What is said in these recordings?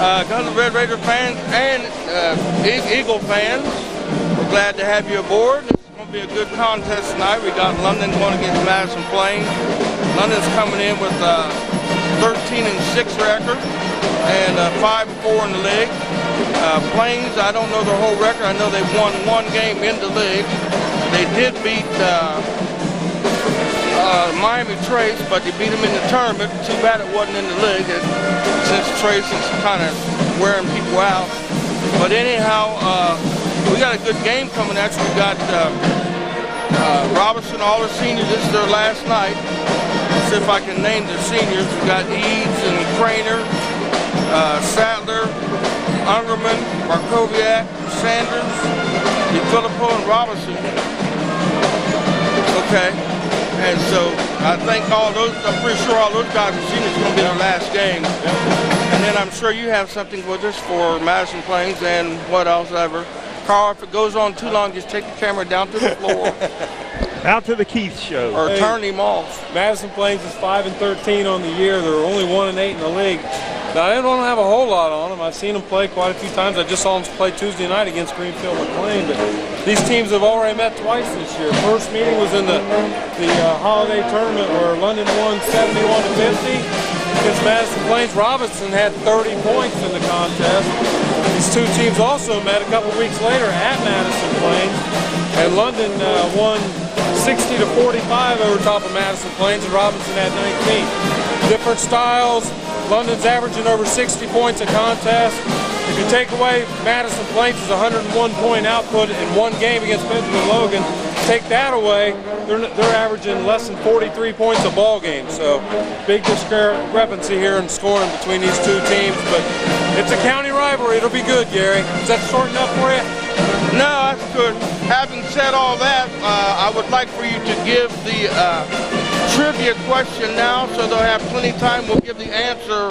Guns of Red Raider fans and Eagle fans, we're glad to have you aboard. It's going to be a good contest tonight. We got London going against Madison Plains. London's coming in with a 13-6 record and 5-4 in the league. Plains, I don't know their whole record. I know they've won one game in the league. They did beat Miami Trace, but they beat them in the tournament. Too bad it wasn't in the league, since Trace is kind of wearing people out. But anyhow, we got a good game coming at you. We got Robinson, all the seniors. This is their last night. Let's see if I can name the seniors. We got Eads and Craner, Sadler, Ungerman, Markoviak, Sanders, DeFilippo, and Robinson. Okay. And so I think I'm pretty sure all those guys have seen it's going to be their last game. And then I'm sure you have something with us for Madison Plains and what else ever. Carl, if it goes on too long, just take the camera down to the floor. Out to the Keith show. Or turn him off. Madison Plains is 5-13 on the year. They're only 1-8 in the league. Now, I don't have a whole lot on them. I've seen them play quite a few times. I just saw them play Tuesday night against Greenfield McLean. But these teams have already met twice this year. First meeting was in the holiday tournament where London won 71-50 against Madison Plains. Robinson had 30 points in the contest. These two teams also met a couple weeks later at Madison Plains, and London won 60-45 over top of Madison Plains, and Robinson had 19. Different styles. London's averaging over 60 points a contest. If you take away Madison Plains' 101-point output in one game against Benjamin Logan, take that away, they're averaging less than 43 points a ball game. So big discrepancy here in scoring between these two teams. But it's a county rivalry. It'll be good, Gary. Is that short enough for you? No, that's good. Having said all that, I would like for you to give the trivia question now, so they'll have plenty of time. We'll give the answer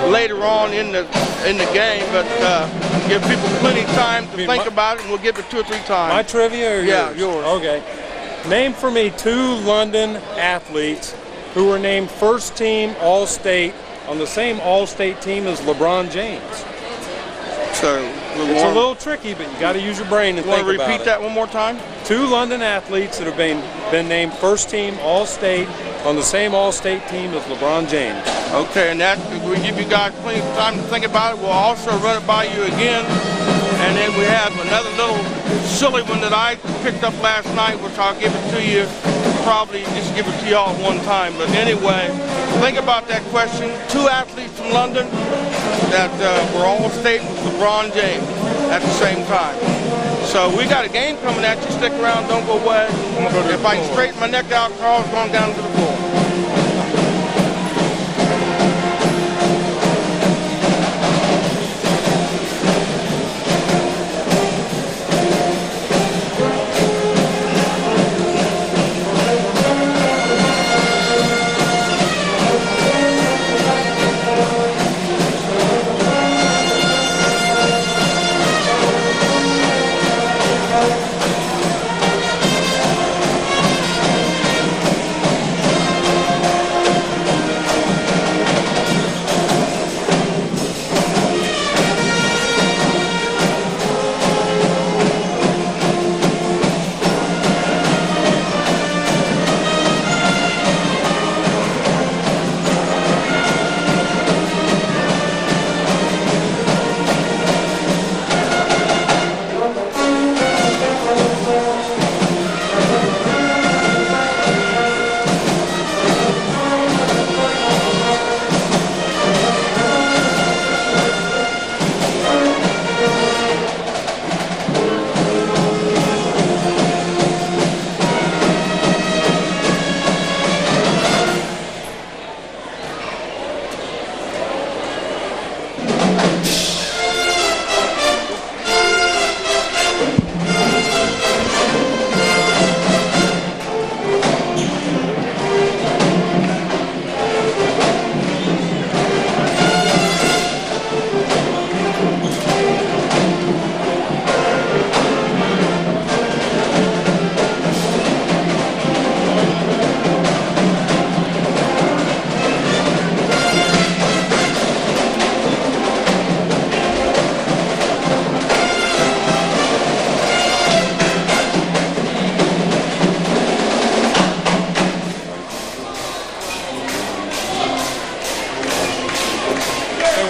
later on in the game, but give people plenty of time to think about it, and we'll give it 2 or 3 times. My trivia or yours? Yeah, yours. Okay. Name for me 2 London athletes who were named first team All-State on the same All-State team as LeBron James. So it's a little tricky, but you got to use your brain and think about it. Want to repeat that one more time? 2 London athletes that have been named first team All-State on the same All-State team as LeBron James. Okay, and that we give you guys plenty of time to think about it. We'll also run it by you again, and then we have another little silly one that I picked up last night, which I'll give it to you. Probably just give it to y'all at one time. But anyway, think about that question. 2 athletes from London that were All-State with LeBron James at the same time. So we got a game coming at you. Stick around, don't go away. If I can straighten my neck out, Carl's going down to the floor.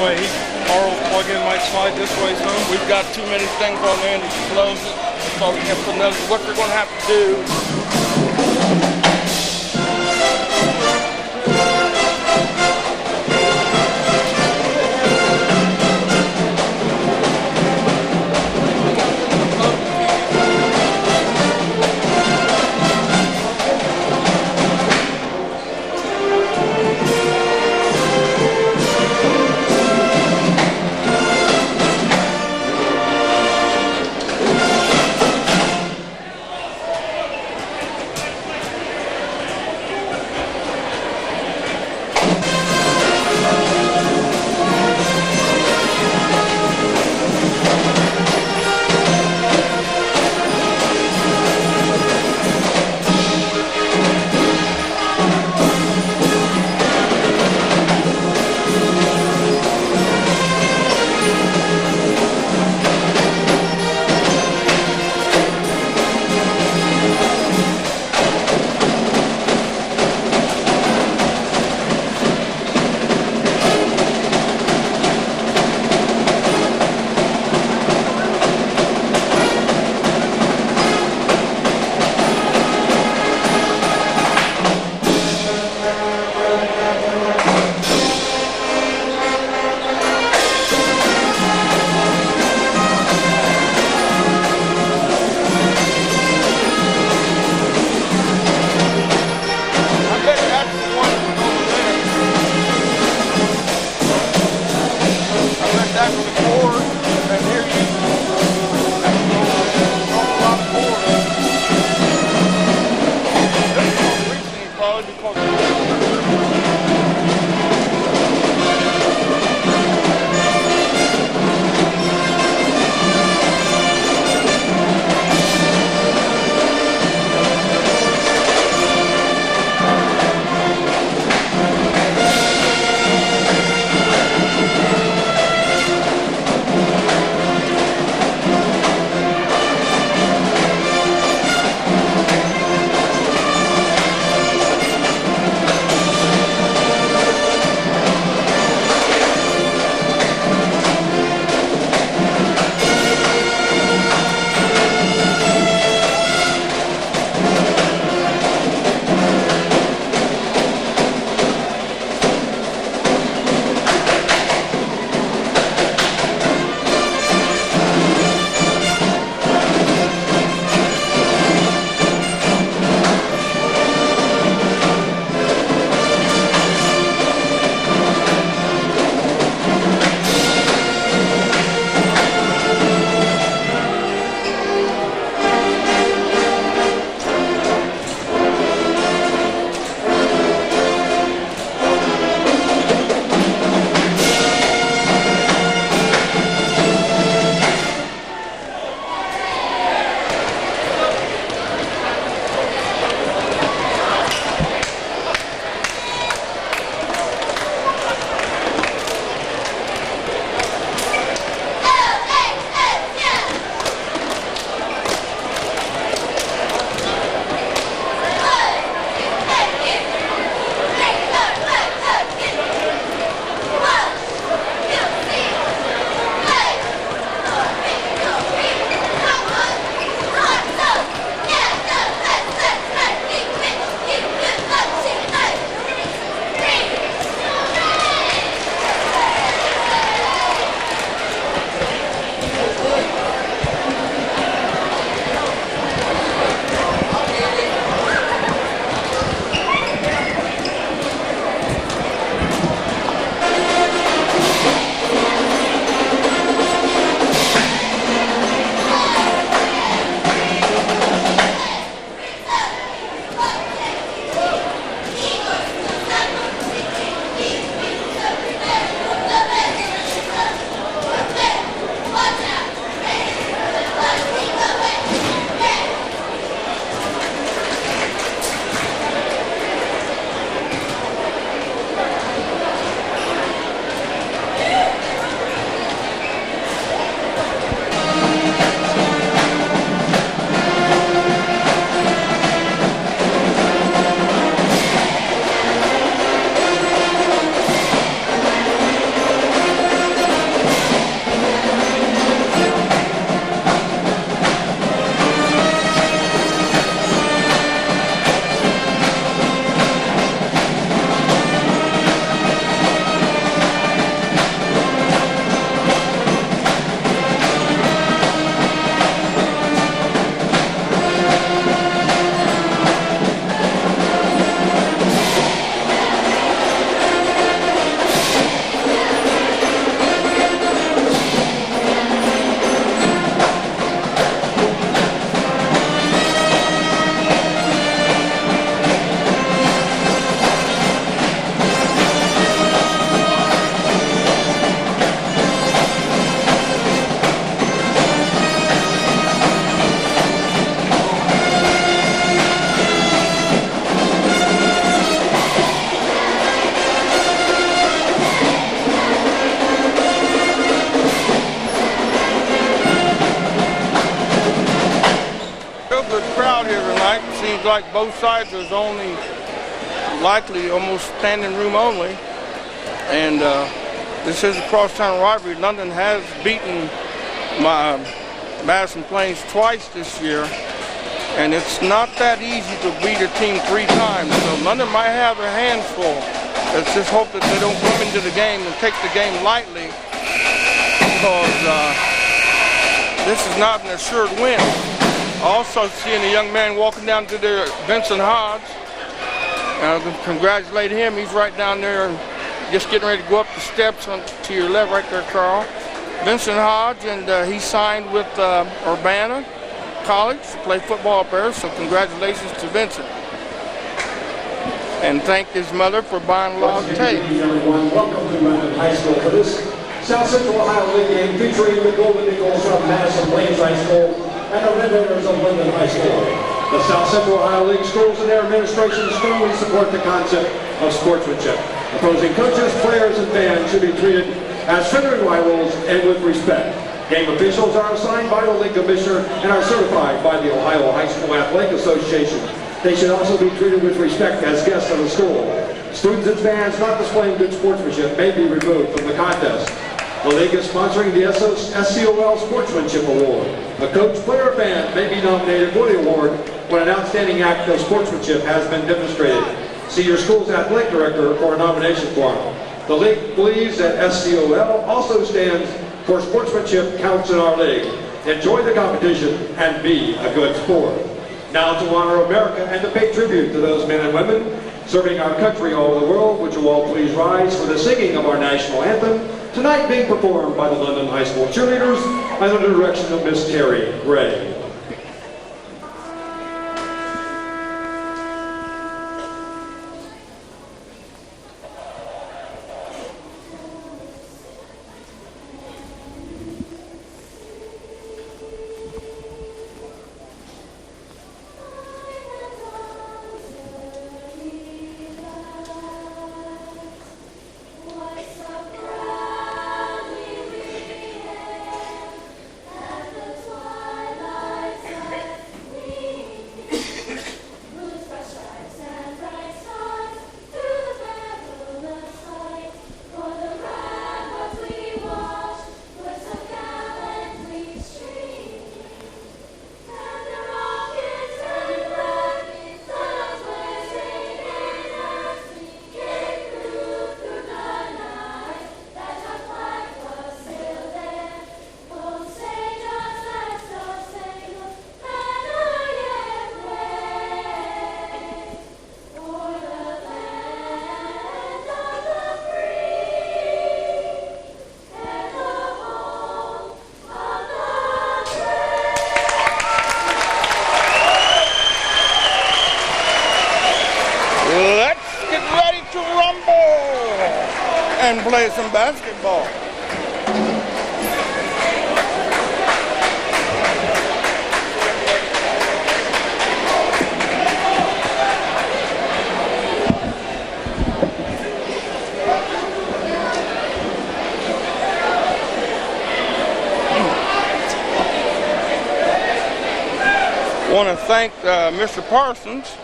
way Carl's plug-in might slide this way some. We've got too many things on there and it's closed it. So we have to put another, what they're going to have to do. seems like both sides there's only likely almost standing room only. And this is a crosstown rivalry. London has beaten Madison Plains twice this year, and it's not that easy to beat a team 3 times. So London might have their hands full. Let's just hope that they don't come into the game and take the game lightly, because this is not an assured win. Also seeing a young man walking down to there, Vincent Hodge. Congratulate him. He's right down there and just getting ready to go up the steps to your left right there, Carl. Vincent Hodge, and he signed with Urbana College to play football up there, so congratulations to Vincent. And thank his mother for buying a log tape. Everyone, welcome to Madison High School for this South Central Ohio League game featuring the Golden Eagles from Madison Plains High School and the Red Raiders of Linden High School. The South Central Ohio League schools and their administration strongly support the concept of sportsmanship. Opposing coaches, players, and fans should be treated as friendly rivals and with respect. Game officials are assigned by the league commissioner and are certified by the Ohio High School Athletic Association. They should also be treated with respect as guests of the school. Students and fans not displaying good sportsmanship may be removed from the contest. The league is sponsoring the SCOL Sportsmanship Award. A coach, player, or fan may be nominated for the award when an outstanding act of sportsmanship has been demonstrated. See your school's athletic director for a nomination form. The league believes that SCOL also stands for sportsmanship counts in our league. Enjoy the competition and be a good sport. Now to honor America and to pay tribute to those men and women serving our country all over the world, would you all please rise for the singing of our national anthem, tonight being performed by the London High School cheerleaders under the direction of Miss Terry Gray. And play some basketball. I want to thank Mr. Parsons.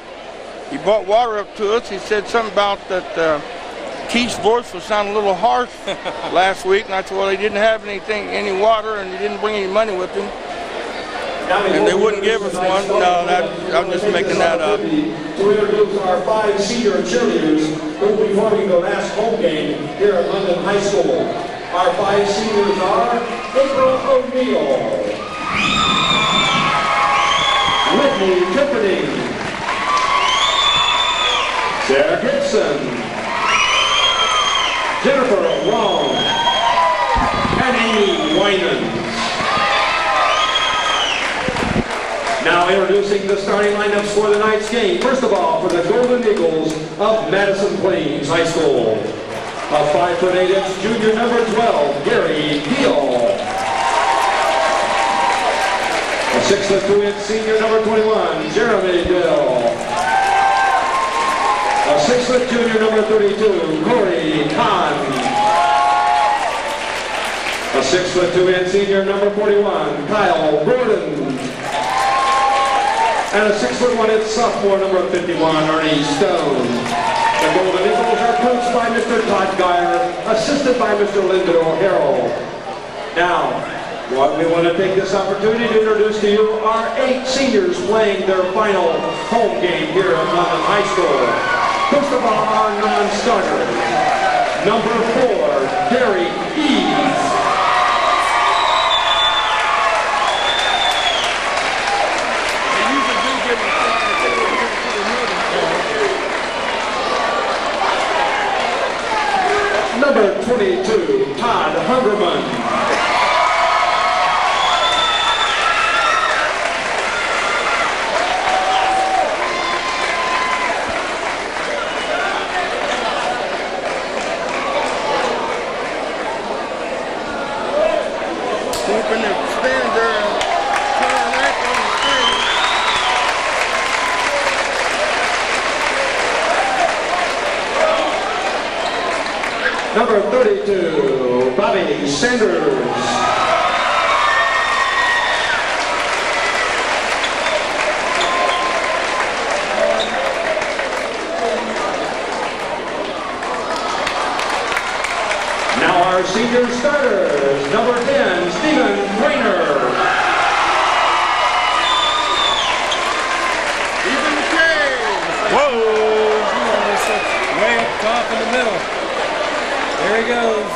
He brought water up to us. He said something about that Keith's voice was sounding a little harsh last week, and I said, well, he didn't have any water, and he didn't bring any money with him, and they wouldn't give us one. No, I'm just making that up. To introduce our 5 senior cheerleaders who will be forming the last home game here at London High School. Our 5 seniors are April O'Neill, Whitney Tiffany, Sarah Gibson, Jennifer Wong, and Amy Winans. Now introducing the starting lineups for the night's game. First of all, for the Golden Eagles of Madison Plains High School. A 5'8" junior number 12, Gary Deal. A 6'2" senior number 21, Jeremy Dill. A 6' junior number 32, Corey Kahn. A 6'2" senior number 41, Kyle Gordon. And a 6'1" sophomore, number 51, Ernie Stone. The Golden Eagles are coached by Mr. Todd Geyer, assisted by Mr. Lyndon O'Harrell. Now, what we want to take this opportunity to introduce to you are 8 seniors playing their final home game here at London High School. First of all, our non-starter, number 4, Gary Eves. Number 22, Todd Hungerman. Open the extender and turn that on the screen. Number 32, Bobby Sanders. Now our senior starters, number 10, Stephen Trainer. Even K. Whoa! Way up top in the middle. There he goes.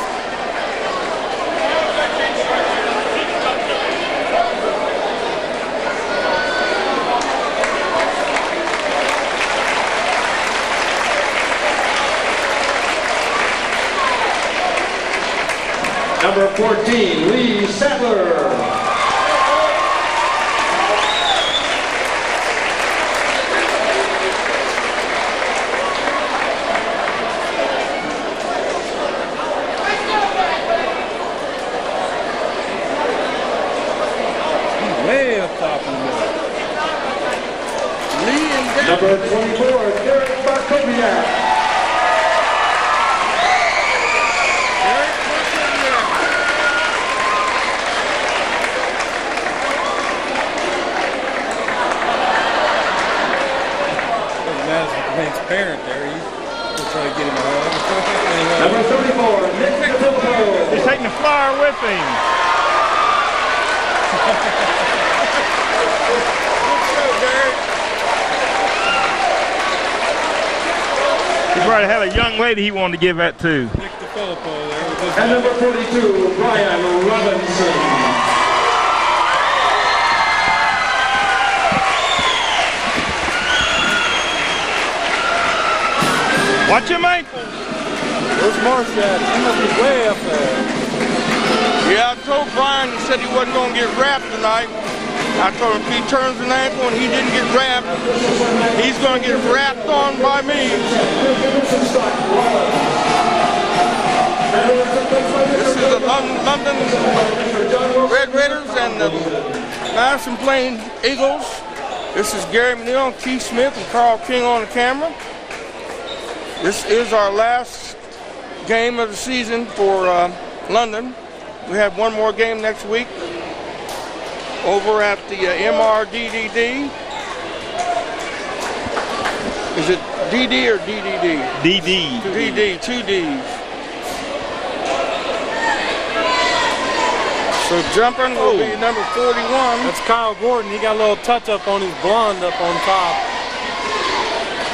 Number 14, Lee Sadler. Way up top in the middle. Lee and Gary. Number 24, Derek Barkoviak. Eric Barkoviak. There's Madison Plains parent there. He's trying to get him a hug. Number 34, Nick DeFilippo. He's taking the flyer with him. He probably had a young lady he wanted to give that to. Nick DeFilippo there with his And number 42, Brian Robinson. Watch him, mate. Where's Marsh at? He must be way up there. Yeah, I told Brian, he said he wasn't going to get wrapped tonight. I told him if he turns an ankle and he didn't get wrapped, he's going to get wrapped on by me. This is the London Red Raiders and the Madison Plains Eagles. This is Gary McNeil, Keith Smith, and Carl King on the camera. This is our last game of the season for London. We have one more game next week over at the MRDDD. Is it DD or DDD? DD. DD, 2 Ds. So jumping will be number 41. That's Kyle Gordon. He got a little touch up on his blonde up on top.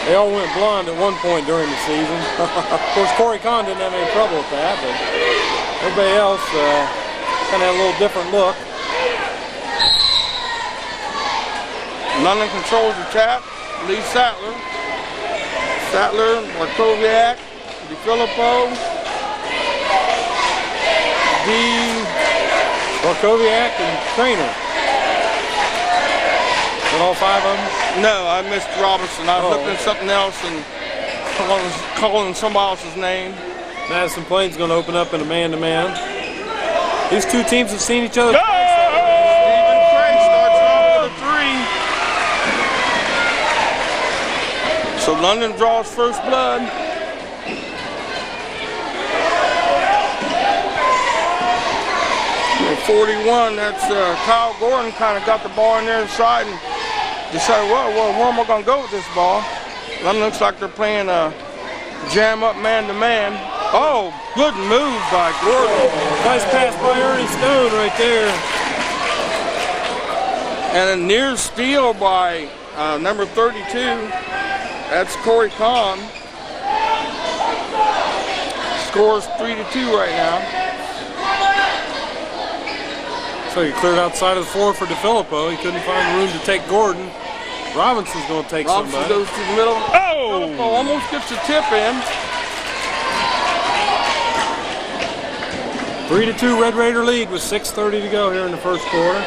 They all went blonde at one point during the season. Of course, Corey Kahn didn't have any trouble with that, but everybody else kind of had a little different look. London controls the tap. Lee Sattler. Sattler, Barkoviak, DeFilippo, Barkoviak and Trainer. Is that all 5 of them? No, I missed Robinson. I was looking at something else and calling somebody else's name. Madison Plains going to open up in a man-to-man. These two teams have seen each other Go! twice. Stephen Craig starts off with a 3. So London draws first blood. At 41, that's Kyle Gordon kind of got the ball in there inside and decided, well, where am I going to go with this ball? London looks like they're playing jam up man-to-man. Oh, good move by Gordon. Nice pass by Ernie Stone right there. And a near steal by number 32. That's Corey Kahn. Scores 3-2 right now. So he cleared outside of the floor for DeFilippo. He couldn't find room to take Gordon. Robinson's going to take Robinson somebody. goes to the middle. Oh! DeFilippo almost gets the tip in. 3-2 Red Raider lead with 6:30 to go here in the first quarter.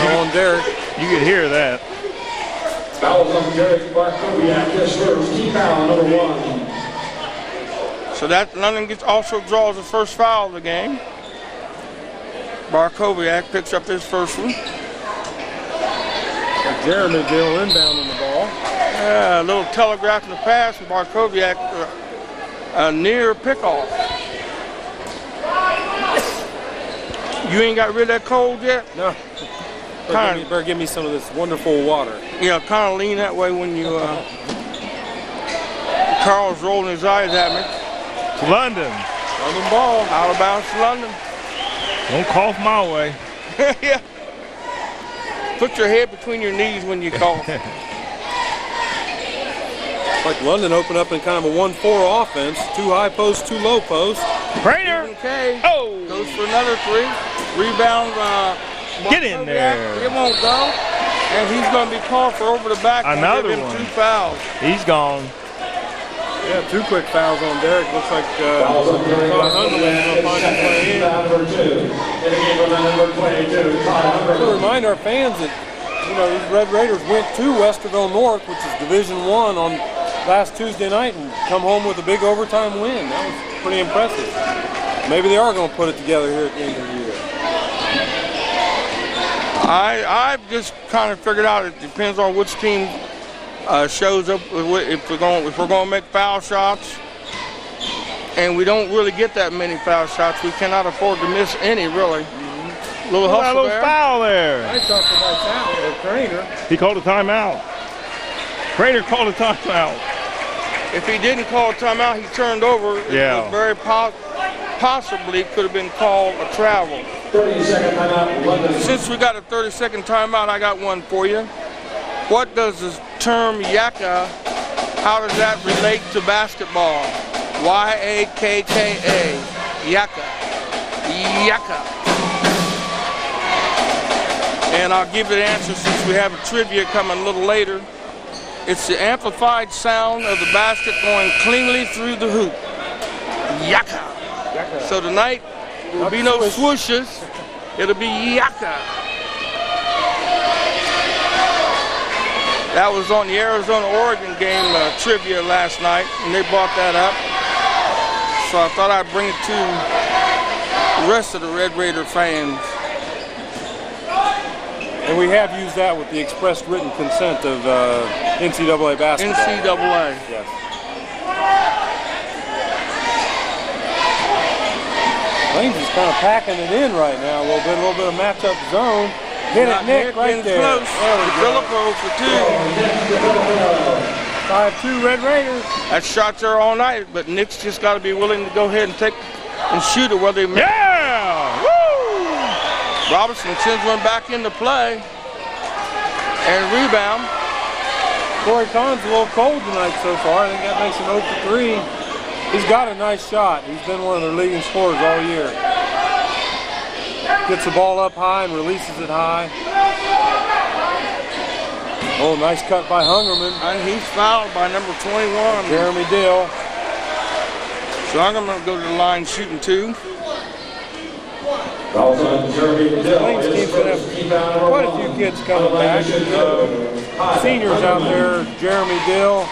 Foul on Derek. You could hear that. Fouls on Derek Barkowiak, his first, team foul number 1. So that London also draws the first foul of the game. Barkowiak picks up his first one. Jeremy Dill inbound on the ball. Yeah, a little telegraphing the pass from Barkowiak, a near pickoff. You ain't got rid of that cold yet? No. Better give me some of this wonderful water. Yeah, kind of lean that way when you. Carl's rolling his eyes at me. London. London ball. Out of bounds to London. Don't cough my way. Yeah. Put your head between your knees when you cough. Like London opened up in kind of a 1-4 offense. 2 high posts, 2 low posts. Prater. Okay. Oh! Goes for another 3. Rebound. Get in there. It won't go. And he's going to be called for over the back. Another give him one. 2 fouls. He's gone. Yeah, 2 quick fouls on Derek. Looks like Hungerman's going to find his way in. To remind our fans that, you know, these Red Raiders went to Westerville North, which is Division I, on last Tuesday night and come home with a big overtime win. That was pretty impressive. Maybe they are going to put it together here at the end of the year. I've just kind of figured out it depends on which team shows up. If we're going to make foul shots, and we don't really get that many foul shots, we cannot afford to miss any really. Little hustle little there. foul there. I thought about that with Craner. He called a timeout. Prater called a timeout. If he didn't call a timeout, he turned over. Yeah. It was very possibly could have been called a travel. 30-second timeout, London. Since we got a 30-second timeout, I got one for you. What does the term yakka, how does that relate to basketball? Y-A-K-K-A, yakka, yakka. And I'll give you the answer since we have a trivia coming a little later. It's the amplified sound of the basket going cleanly through the hoop. Yakka. So tonight will be no swooshes. It'll be yakka. That was on the Arizona-Oregon game trivia last night, and they brought that up. So I thought I'd bring it to the rest of the Red Raider fans. And we have used that with the expressed written consent of NCAA basketball. NCAA. Yes. Lane's just kind of packing it in right now a little bit of matchup zone. Hit it, Nick, right there. Close. There we go. Philippo for 2. 5-2 Red Raiders. That shots are all night, but Nick's just got to be willing to go ahead and take and shoot it whether he makes. Yeah! Woo! Robinson sends one back into play and rebound. Corey Kahn's a little cold tonight so far. I think that makes him 0 for 3. He's got a nice shot. He's been one of their leading scorers all year. Gets the ball up high and releases it high. Oh, nice cut by Hungerman. And he's fouled by number 21. Jeremy Dill. So I'm going to go to the line shooting 2. Fouls on Jeremy Dill. Lane's team's going to have quite a few kids coming back. Seniors out there, Jeremy Dill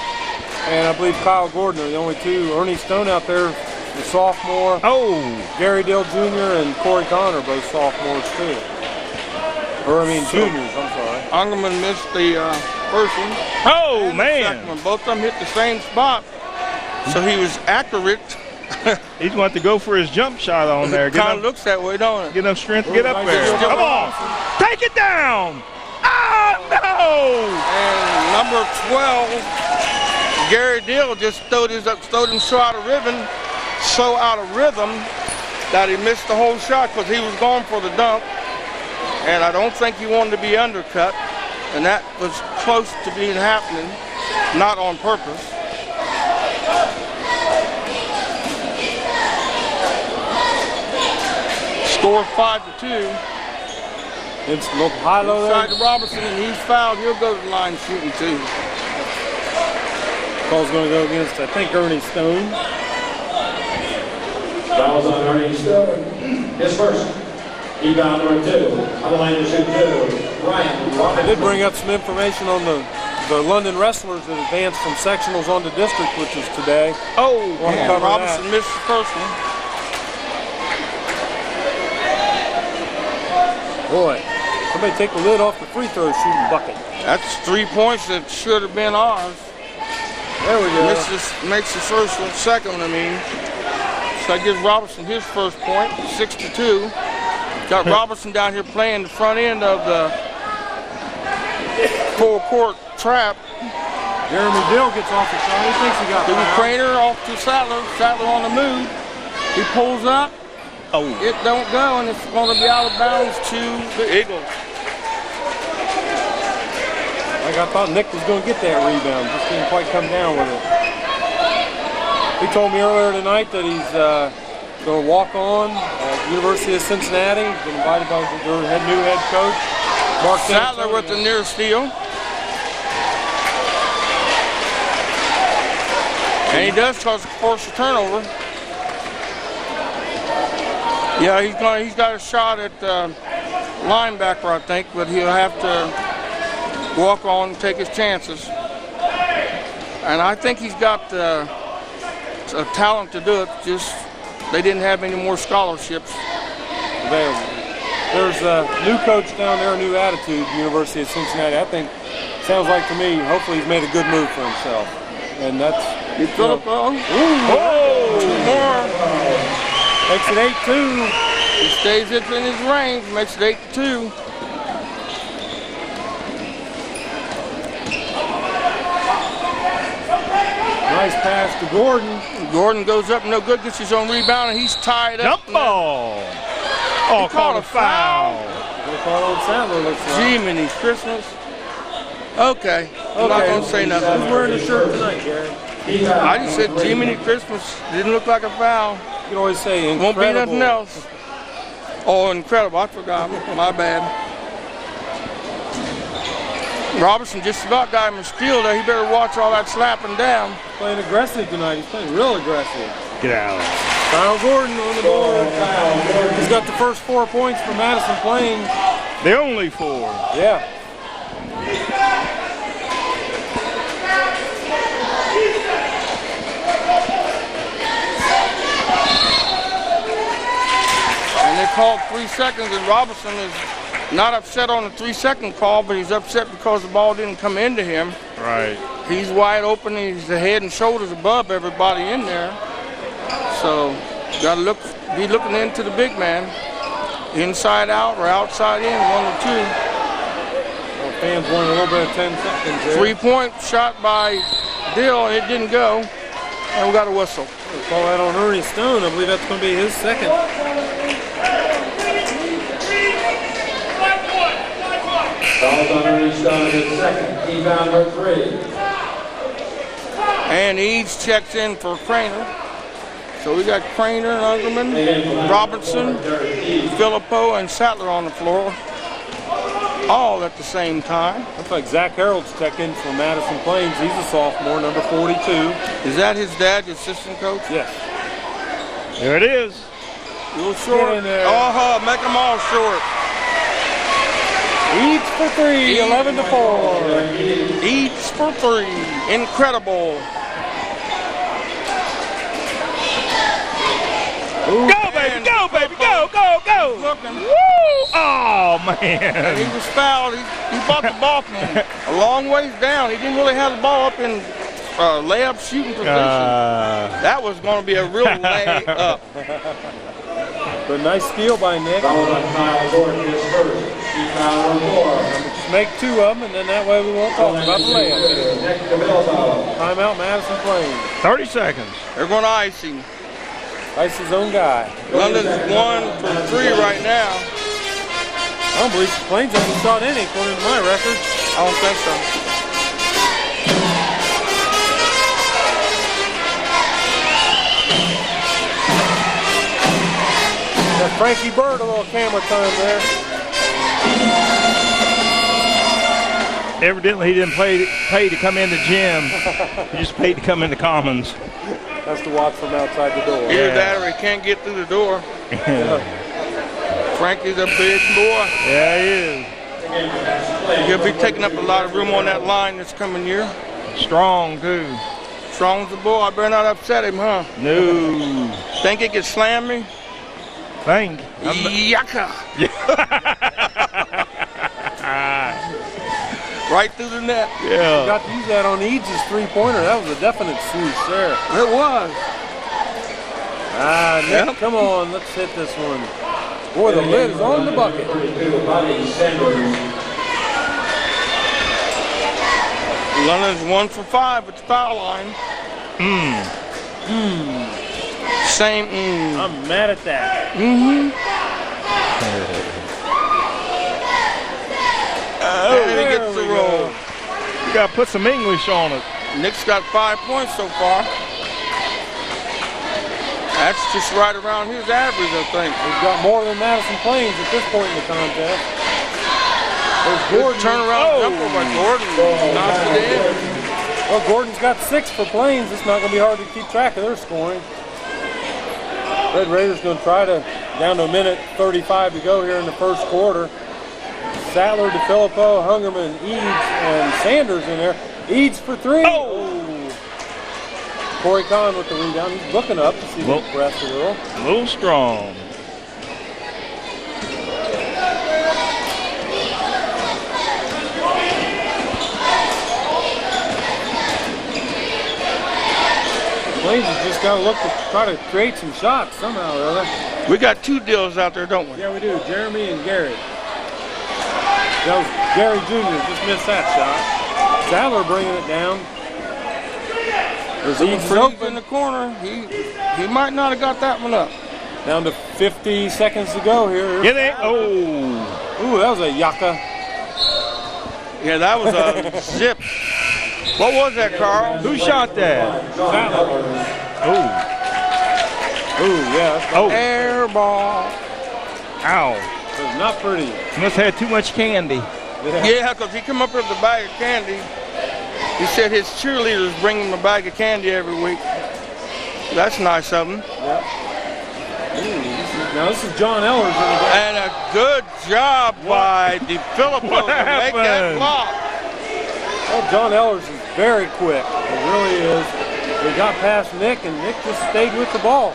and I believe Kyle Gordon are the only 2. Ernie Stone out there, the sophomore. Oh! Gary Dill Jr. and Corey Kahn are both sophomores too. Juniors, I'm sorry. Ungerman missed the first one. Oh, and the man! second one. Both of them hit the same spot. So he was accurate He's wanting to go for his jump shot on there. It kind of looks that way, don't it? Get enough strength to get up there. Come on. Take it down. Oh, no. And number 12, Gary Dill just stowed him so out of rhythm that he missed the whole shot because he was going for the dunk. And I don't think he wanted to be undercut. And that was close to being happening, not on purpose. Score 5-2. It's a little high low there. Inside to Robinson, and he's fouled. He'll go to the line shooting too. Ball's going to go against, I think, Ernie Stone. Fouls on Ernie Stone. His first. Rebound number 2. On the line to shoot 2. Ryan. I did bring up some information on the London wrestlers that advanced from sectionals on to district, which is today. Oh, Robinson missed the first one. Boy, somebody take the lid off the free throw shooting bucket. That's 3 points that should have been ours. There we go. Makes the first one, second one, I mean. So that gives Robinson his first point, 6-2. Got Robinson down here playing the front end of the full court trap. Jeremy Dill gets off the shot. He thinks he got it. Craner off to Sattler. Sattler on the move. He pulls up. Oh. It don't go, and it's going to be out of bounds to the Eagles. Like I thought Nick was going to get that rebound. Just didn't quite come down with it. He told me earlier tonight that he's going to walk on at University of Cincinnati. He's been invited by their new head coach, Mark Sattler with the near steal. And he does force a turnover. Yeah, he's got a shot at linebacker, I think, but he'll have to walk on and take his chances. And I think he's got a talent to do it, just they didn't have any more scholarships. There's a new coach down there, a new attitude, University of Cincinnati. I think, sounds like to me, hopefully he's made a good move for himself. And that's... Philippo. Two more. Makes it 8-2. He stays in his range, makes it 8-2. Nice pass to Gordon. Gordon goes up, no good, gets his own rebound, and he's tied up. Jump ball. Oh, called a foul. They call on Sattler, looks like. Jiminy Christmas. Okay, I'm not going to say nothing. Who's wearing the shirt tonight, Gary? I just said Jiminy Christmas. Didn't look like a foul. You can always say incredible. Won't be nothing else. Oh, incredible. I forgot. My bad. Robinson just about got him a steal there. He better watch all that slapping down. Playing aggressive tonight. He's playing real aggressive. Get out. Kyle Gordon on the board. He's got the first 4 points for Madison Plains. The only 4. Yeah. And they called 3 seconds, and Robinson is not upset on the 3-second call, but he's upset because the ball didn't come into him. Right. He's wide open. He's the head and shoulders above everybody in there. So, got to be looking into the big man, inside out or outside in, 1 or 2. Well, fans wanted a little bit of 10 seconds there. 3-point shot by Dill, and it didn't go. And we got a whistle. We'll call that on Ernie Stone. I believe that's going to be his second. Fouls on Ernie Stone, his second. Rebound number 3. And Eads checks in for Craner. So we got Craner, Ungerman, Robinson, Filippo, and Sattler on the floor. All at the same time. Looks like Zach Harold's checking for Madison Plains. He's a sophomore, number 42. Is that his dad, the assistant coach? Yes. There it is. A little short. Make them all short. Eats for 3, 11-4. Eats for 3. Incredible. Go, baby, go, baby, go, go, go. Looking. Woo! Oh, And he man. was fouled. He bought the ball from him a long ways down. He didn't really have the ball up in layup shooting position. That was going to be a real layup. But nice steal by Nick. Just make 2 of them, and then that way we won't talk about the layup. Timeout, Madison Plains. 30 seconds. They're going to icing. Ice his own guy. London's 1 for 3 right now. I don't believe Plains hasn't shot any, according to my record. I don't think so. Got Frankie Bird a little camera time there. Evidently, he didn't pay to come in the gym. He just paid to come in the commons. That's to watch from outside the door. Either that or he can't get through the door. Frankie's a big boy. Yeah, he is. He'll be taking up a lot of room on that line this coming year. Strong, too. Strong's the boy. I better not upset him, huh? No. Think he can slam me? Think. Yucca. Right through the net. Yeah. Got to use that on Eads' 3-pointer. That was a definite swoosh there. It was. Nick, Yep. come on, let's hit this one. Boy, the lid is on the bucket. London's 1 for 5 at the foul line. Same. I'm mad at that. And he gets the roll. You got to put some English on it. Nick's got 5 points so far. That's just right around his average, I think. He's got more than Madison Plains at this point in the contest. There's Gordon. Turnaround jumper by Gordon. Knocks it in. Well, Gordon's got 6 for Plains. It's not going to be hard to keep track of their scoring. Red Raiders going to try to, down to 1:35 to go here in the first quarter. Sattler, DeFilippo, Hungerman, Eads, and Sanders in there. Eads for 3. Oh! Corey Kahn with the rebound. He's looking up to see the press a little. A little strong. Plains has just got to look to try to create some shots somehow or other. We got 2 deals out there, don't we? Yeah, we do. Jeremy and Gary. That was Gary Jr. just missed that shot. Sattler bringing it down. He's open in the corner. He might not have got that one up. Down to 50 seconds to go here. Get it. Oh. Ooh, that was a yucca. Yeah, that was a zip. What was that, Carl? Who shot that? Sattler. Oh. Ooh, yeah. Oh. Air ball. Ow. It was not pretty. Must have had too much candy. Yeah, because he come up with a bag of candy. He said his cheerleaders bring him a bag of candy every week. That's nice of him. Yep. Now this is John Ellers in the game. And a good job by DeFilippo to make that block. Well, John Ellers is very quick. It really is. He got past Nick, and Nick just stayed with the ball.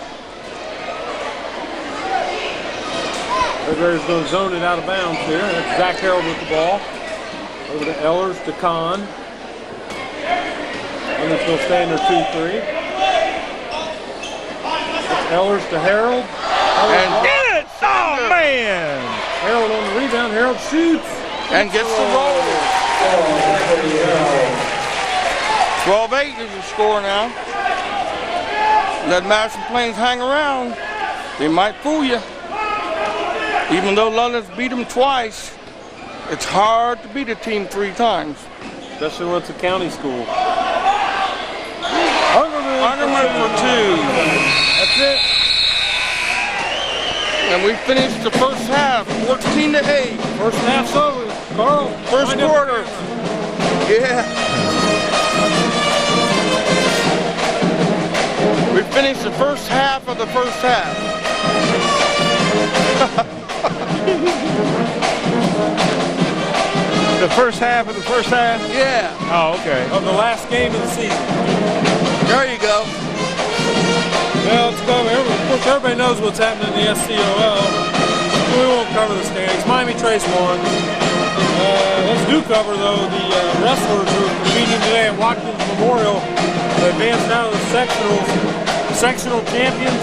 Red Raiders going to zone it out of bounds here. That's Zach Harold with the ball. Over to Ellers, to Kahn. And it's going to stay in their 2-3. That's Ellers to Harold. And get it! Oh, man! Harold on the rebound. Harold shoots. And gets the roll. 12-8 is the score now. Let Madison Plains hang around. They might fool you. Even though London's beat them twice, it's hard to beat a team 3 times. Especially when it's a county school. Hungerman for 2. That's it. And we finished the first half, 14-8. First half's over. Carl. First quarter. Yeah. We finished the first half of the first half. The first half of the first half? Yeah. Oh, okay. Of the last game of the season. There you go. Well, it's going. Of course, everybody knows what's happening in the SCOL. We won't cover the standings. Miami Trace won. Let's do cover, though, the wrestlers who are competing today at Watkins Memorial. They advanced out of the sectional champions.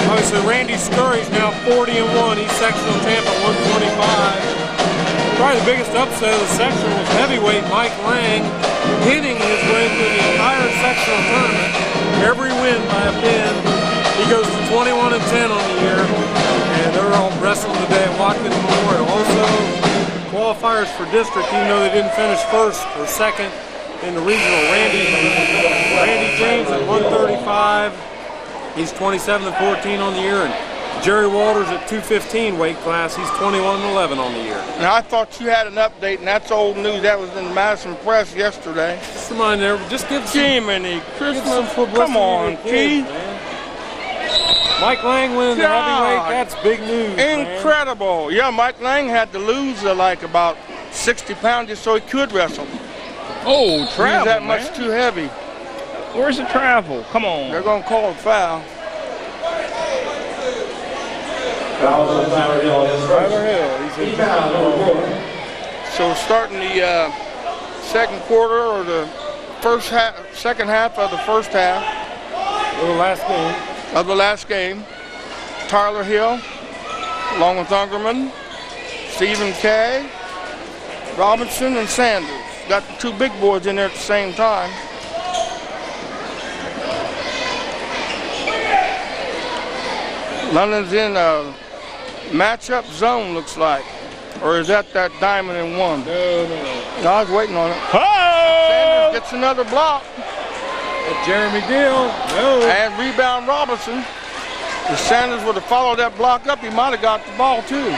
Obviously, Randy Scurry's now 40-1. He's sectional champ at 125. Probably the biggest upset of the sectional was heavyweight Mike Lang, hitting his way through the entire sectional tournament. Every win by a pin. He goes to 21-10 on the year, and they're all wrestling today at Watkins Memorial. Also, qualifiers for district, even though they didn't finish first or second in the regional. Randy James at 135. He's 27-14 on the year, and Jerry Walters at 215 weight class. He's 21-11 on the year. Now I thought you had an update, and that's old news. That was in the Madison Press yesterday. Just remind everyone, just give Jiminy Christmas. publicity. Come on, Keith. Mike Lang winning the heavyweight, that's big news. Incredible. Man. Yeah, Mike Lang had to lose like about 60 pounds just so he could wrestle. Oh, travel, He's that man. much too heavy. Where's the travel? Come on. They're going to call it foul. Fouls on Tyler Hill. Tyler Hill, he's in Foul number 4. So starting the second quarter or the second half of the first half for the last game. Of the last game, Tyler Hill, along with Ungerman, Stephen Kay, Robinson, and Sanders. Got the two big boys in there at the same time. London's in a matchup zone, looks like. Or is that diamond in one? No. No, I was waiting on it. Oh! Sanders gets another block. Jeremy Deal, no. And rebound Robinson. If Sanders would have followed that block up, he might have got the ball too.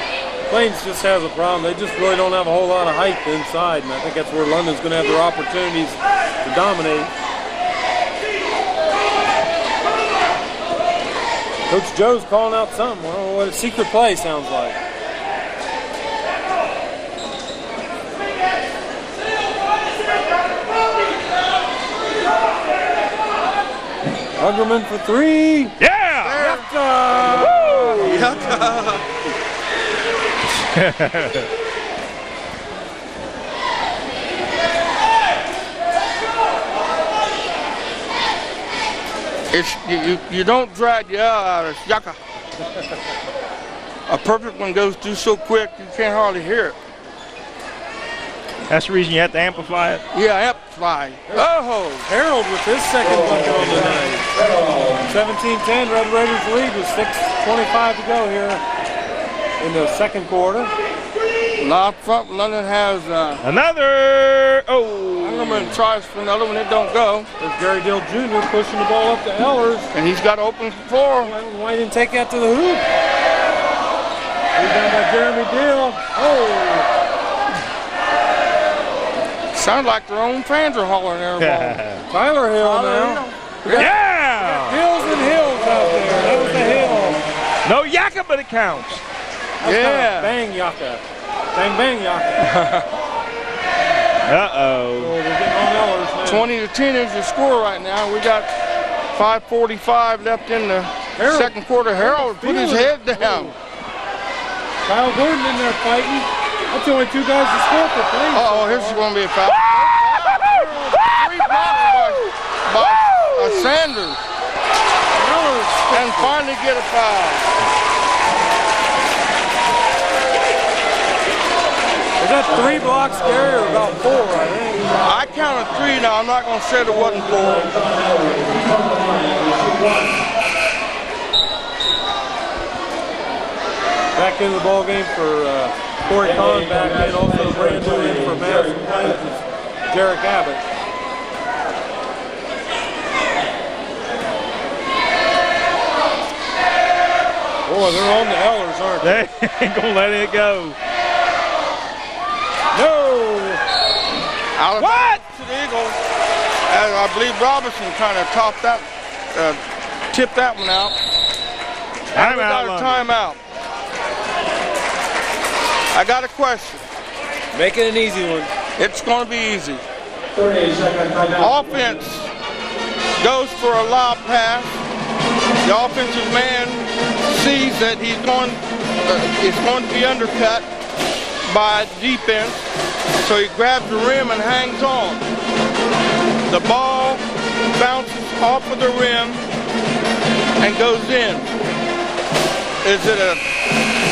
Plains just has a problem. They just really don't have a whole lot of height inside, and I think that's where London's going to have their opportunities to dominate. Coach Joe's calling out something. I don't know what a secret play sounds like. Ungerman for three. Yeah! Yucca! You don't drag the L out of yucca. A perfect one goes through so quick you can't hardly hear it. That's the reason you have to amplify it? Yeah, amplify. Oh! Harold with his second bucket on the night. 17-10, Red Raiders lead with 6:25 to go here in the second quarter. Now up front, London has Another! Oh! Ungerman tries for another one, it don't go. There's Gary Dill Jr. pushing the ball up to Ellers. And he's got open floor. Why he didn't take that to the hoop? Rebound by Jeremy Dill. Oh! Sounds like their own fans are hollering their ball. Tyler Hill now. Yeah! Hills and hills out there. That was the hill. No yakka, but it counts. Yeah. Bang yaka. Bang bang yaka. Uh-oh. So they're getting on Ellers now. 20-10 is the score right now. We got 5:45 left in the second quarter. Harold put his head down. Kyle Gordon in there fighting. That's the only two guys to score for Plains. Uh-oh, here's going to be a foul. Three blocks by Sanders. And finally get a foul. Is that 3 blocks, Gary, or about 4, I think? I counted 3 now. I'm not going to say there wasn't 4. Back into the ball game for Corey Kahn back in, also brand new in for Madison Plains is Jarek Abbott. Boy, they're on the Ellers, aren't they? They ain't gonna let it go. No! What? To the Eagles. And I believe Robinson kind of tipped that one out. And we got a timeout. I got a question. Make it an easy one. It's going to be easy. 30-second timeout. Offense goes for a lob pass. The offensive man sees that it's going to be undercut by defense, so he grabs the rim and hangs on. The ball bounces off of the rim and goes in. Is it a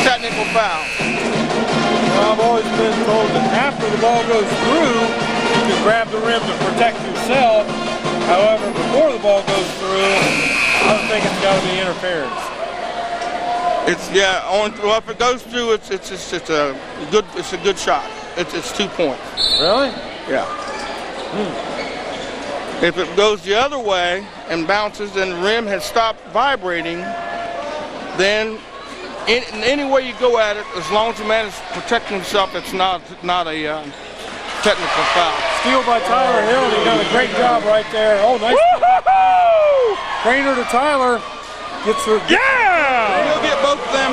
technical foul? Well, I've always been told that after the ball goes through, you can grab the rim to protect yourself. However, before the ball goes through, I would think it's got to be interference. Well, if it goes through, it's a good shot. It's 2 points. Really? Yeah. If it goes the other way and bounces and the rim has stopped vibrating, then in any way you go at it, as long as the man is protecting himself, it's not a technical foul. Steal by Tyler Hill. He done a great job right there. Oh, nice. Craner to Tyler. Gets her. Yeah! He'll get both of them.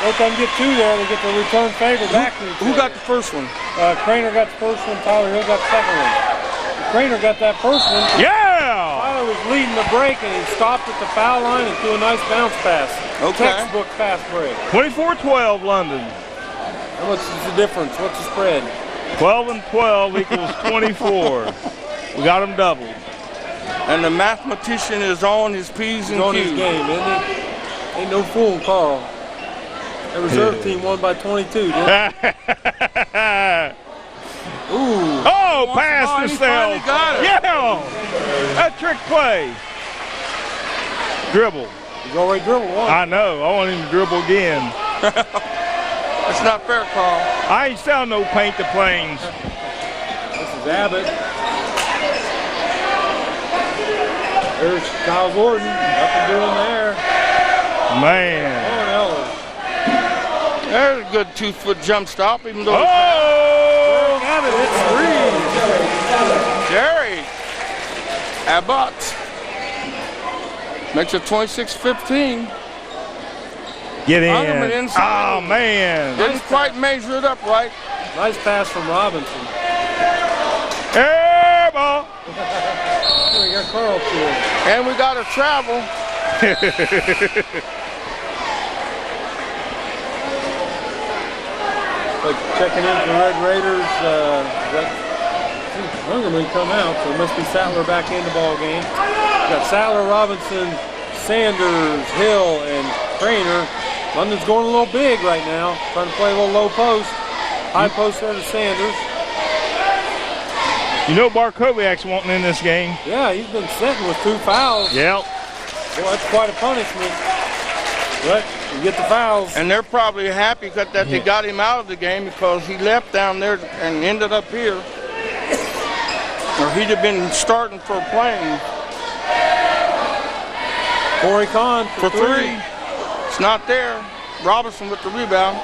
Both of them get two there. They get the return favor back to each Who other. got the first one? Craner got the first one. Tyler Hill got the second one. Craner got that first one. Yeah! Tyler was leading the break, and he stopped at the foul line and threw a nice bounce pass. Okay. Textbook fast break. 24-12 London. How much is the difference? What's the spread? 12 and 12 equals 24. We got them doubled. And the mathematician is on his P's and He's on his Q's. game, isn't he? Ain't no fooling Carl. The reserve team won by 22, didn't it? Ooh. Oh, pass he to finally Self. got it. Yeah! That trick play. Dribble. He's already dribbled one. I know. I want him to dribble again. It's not fair, Carl. I ain't selling no paint to planes. This is Abbott. There's Kyle Gordon. Nothing doing there. Man. There's a good 2-foot jump stop, even though Oh! Abbott hits three. Jerry Abbott makes it 26-15. Get Underman in. inside. Oh, man. Didn't quite measure it up right. Nice pass from Robinson. Air ball. We got Carl too. And we got to travel. Like checking in for Red Raiders. Hungerman come out, so it must be Sattler back in the ball game. We got Sattler, Robinson, Sanders, Hill, and Craner. London's going a little big right now, trying to play a little low post. High post there to Sanders. You know Barkowiak's wanting in this game. Yeah, he's been sitting with 2 fouls. Yep. Well, that's quite a punishment. But you get the fouls. And they're probably happy that they got him out of the game because he left down there and ended up here. Or he'd have been starting for playing. Corey Kahn For three. It's not there. Robinson with the rebound.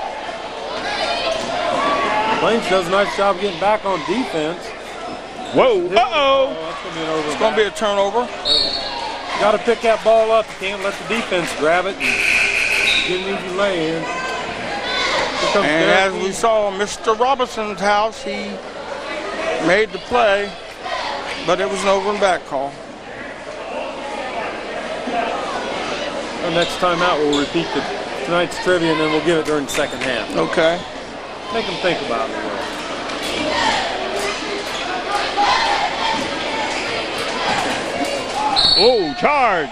Plains does a nice job of getting back on defense. Whoa. Uh-oh. That's going to be an over. It's going to be a turnover. Got to pick that ball up. You can't let the defense grab it and get an easy lay in. And as we saw Mr. Robinson's house, he made the play, but it was an over and back call. Our next time out, we'll repeat tonight's trivia, and then we'll give it during the second half. Okay. Make them think about it. Oh, charge.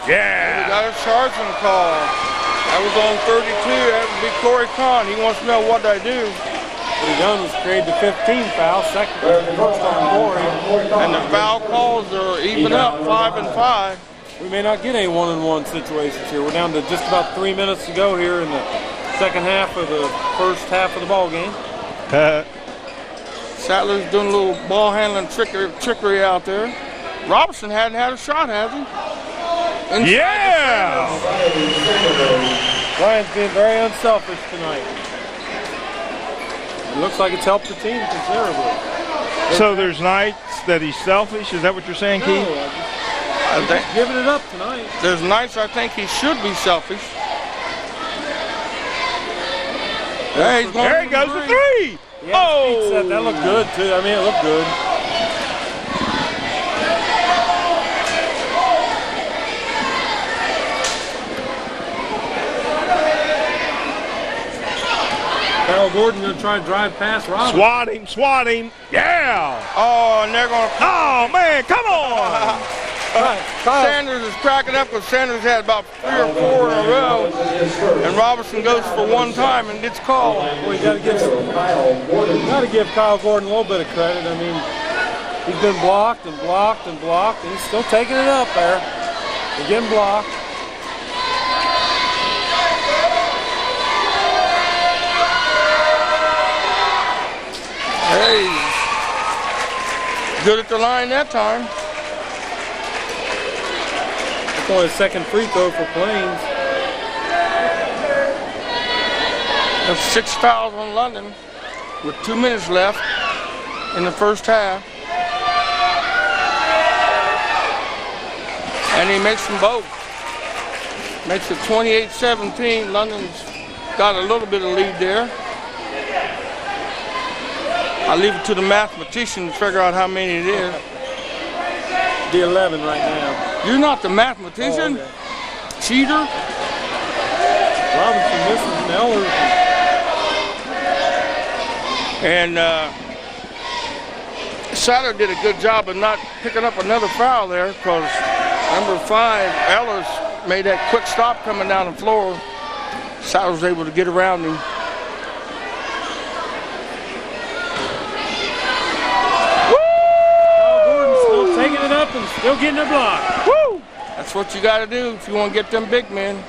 We Yeah. got a charging call. That was on 32. That would be Corey Kahn. He wants to know what I do. What he done was create the 15 foul, second, first on Corey. And the foul calls are even up, 5 and 5. We may not get any one-on-one situations here. We're down to just about 3 minutes to go here in the second half of the first half of the ball game. Sattler's doing a little ball handling trickery out there. Robinson hadn't had a shot, has he? Yeah. Brian's being very unselfish tonight. It looks like it's helped the team considerably. So there's nights that he's selfish? Is that what you're saying, No, Keith? I think giving it up tonight. there's nights I think he should be selfish. Hey, he's going There he goes, the three. Yeah, Oh. that looked good too. I mean, it looked good. Kyle Gordon going to try to drive past Robinson. Swat him. Yeah. Oh, and they're going to... Oh, man, come on. Sanders is cracking up because Sanders had about 3 or 4 in a row. And Robinson goes for one time and gets called. Well, you got to give Kyle Gordon a little bit of credit. I mean, he's been blocked and blocked and blocked, and he's still taking it up there. He's getting blocked. Hey, good at the line that time. That's only the second free throw for Plains. There's 6 fouls on London with 2 minutes left in the first half. And he makes them both. Makes it 28-17. London's got a little bit of lead there. I'll leave it to the mathematician to figure out how many it is. The 11 right now. You're not the mathematician? Oh, okay. Cheater? Robinson misses and Eller. And Satter did a good job of not picking up another foul there because number 5, Ellers, made that quick stop coming down the floor. Satter was able to get around him. Taking it up and still getting a block. Woo! That's what you got to do if you want to get them big men.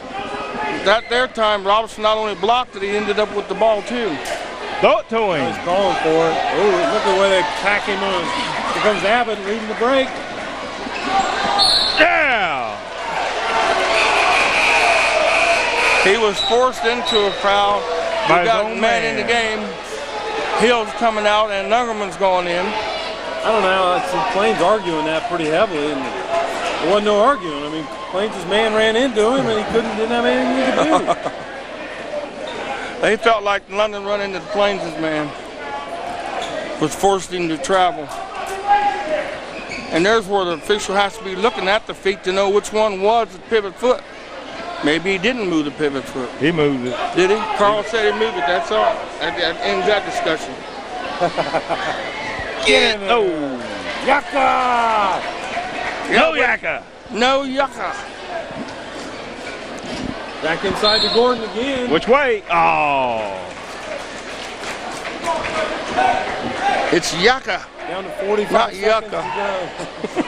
That their time, Robinson not only blocked it, he ended up with the ball too. Throw it to him. He's calling for it. Oh, look at the way they pack him on. Here comes Abbott leading the break. Yeah. He was forced into a foul. By We his got own a man in the game. Hill's coming out and Nungerman's going in. I don't know. I see Plains arguing that pretty heavily, and there wasn't no arguing. I mean, Plains' man ran into him, and he didn't have anything he could do. They felt like London run into the Plains' man. Was forced him to travel. And there's where the official has to be looking at the feet to know which one was the pivot foot. Maybe he didn't move the pivot foot. He moved it. Did he? Carl said he moved it. That's all. That ends that discussion. Get it. Oh. Yaka! No Yaka. No yucca. Back inside to Gordon again. Which way? Oh. It's yucca. Down to 45 Not seconds yucca. to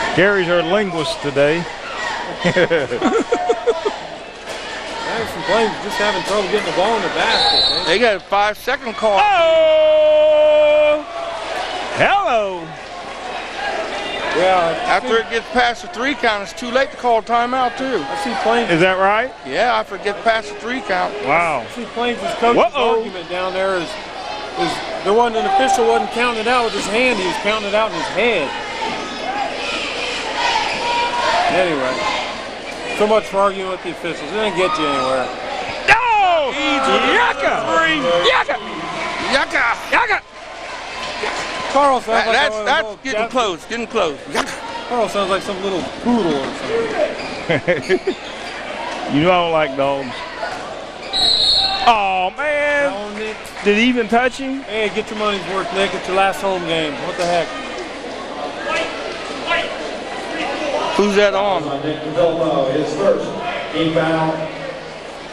go. Gary's our linguist today. Madison Plains just having trouble getting the ball in the basket. They got a 5-second call. Oh! Hello. Yeah. After it gets past the 3 count, it's too late to call a timeout too. I see Plains. Is that right? Yeah, after it gets past the 3 count. Wow. I see Plains' coach's argument down there is there wasn't an official wasn't counting it out with his hand. He was counting it out in his head. Anyway, so much for arguing with the officials. It didn't get you anywhere. No! Yaka! Yucca! Yucca! Yaka! Carl sounds like That's getting close. Getting close. Yucca! Carl sounds like some little poodle or something. You know I don't like dogs. Oh, man. Oh, Nick. Did he even touch him? Hey, get your money's worth, Nick. It's your last home game. What the heck? Who's that on? Nick DeVilmo, his first team foul,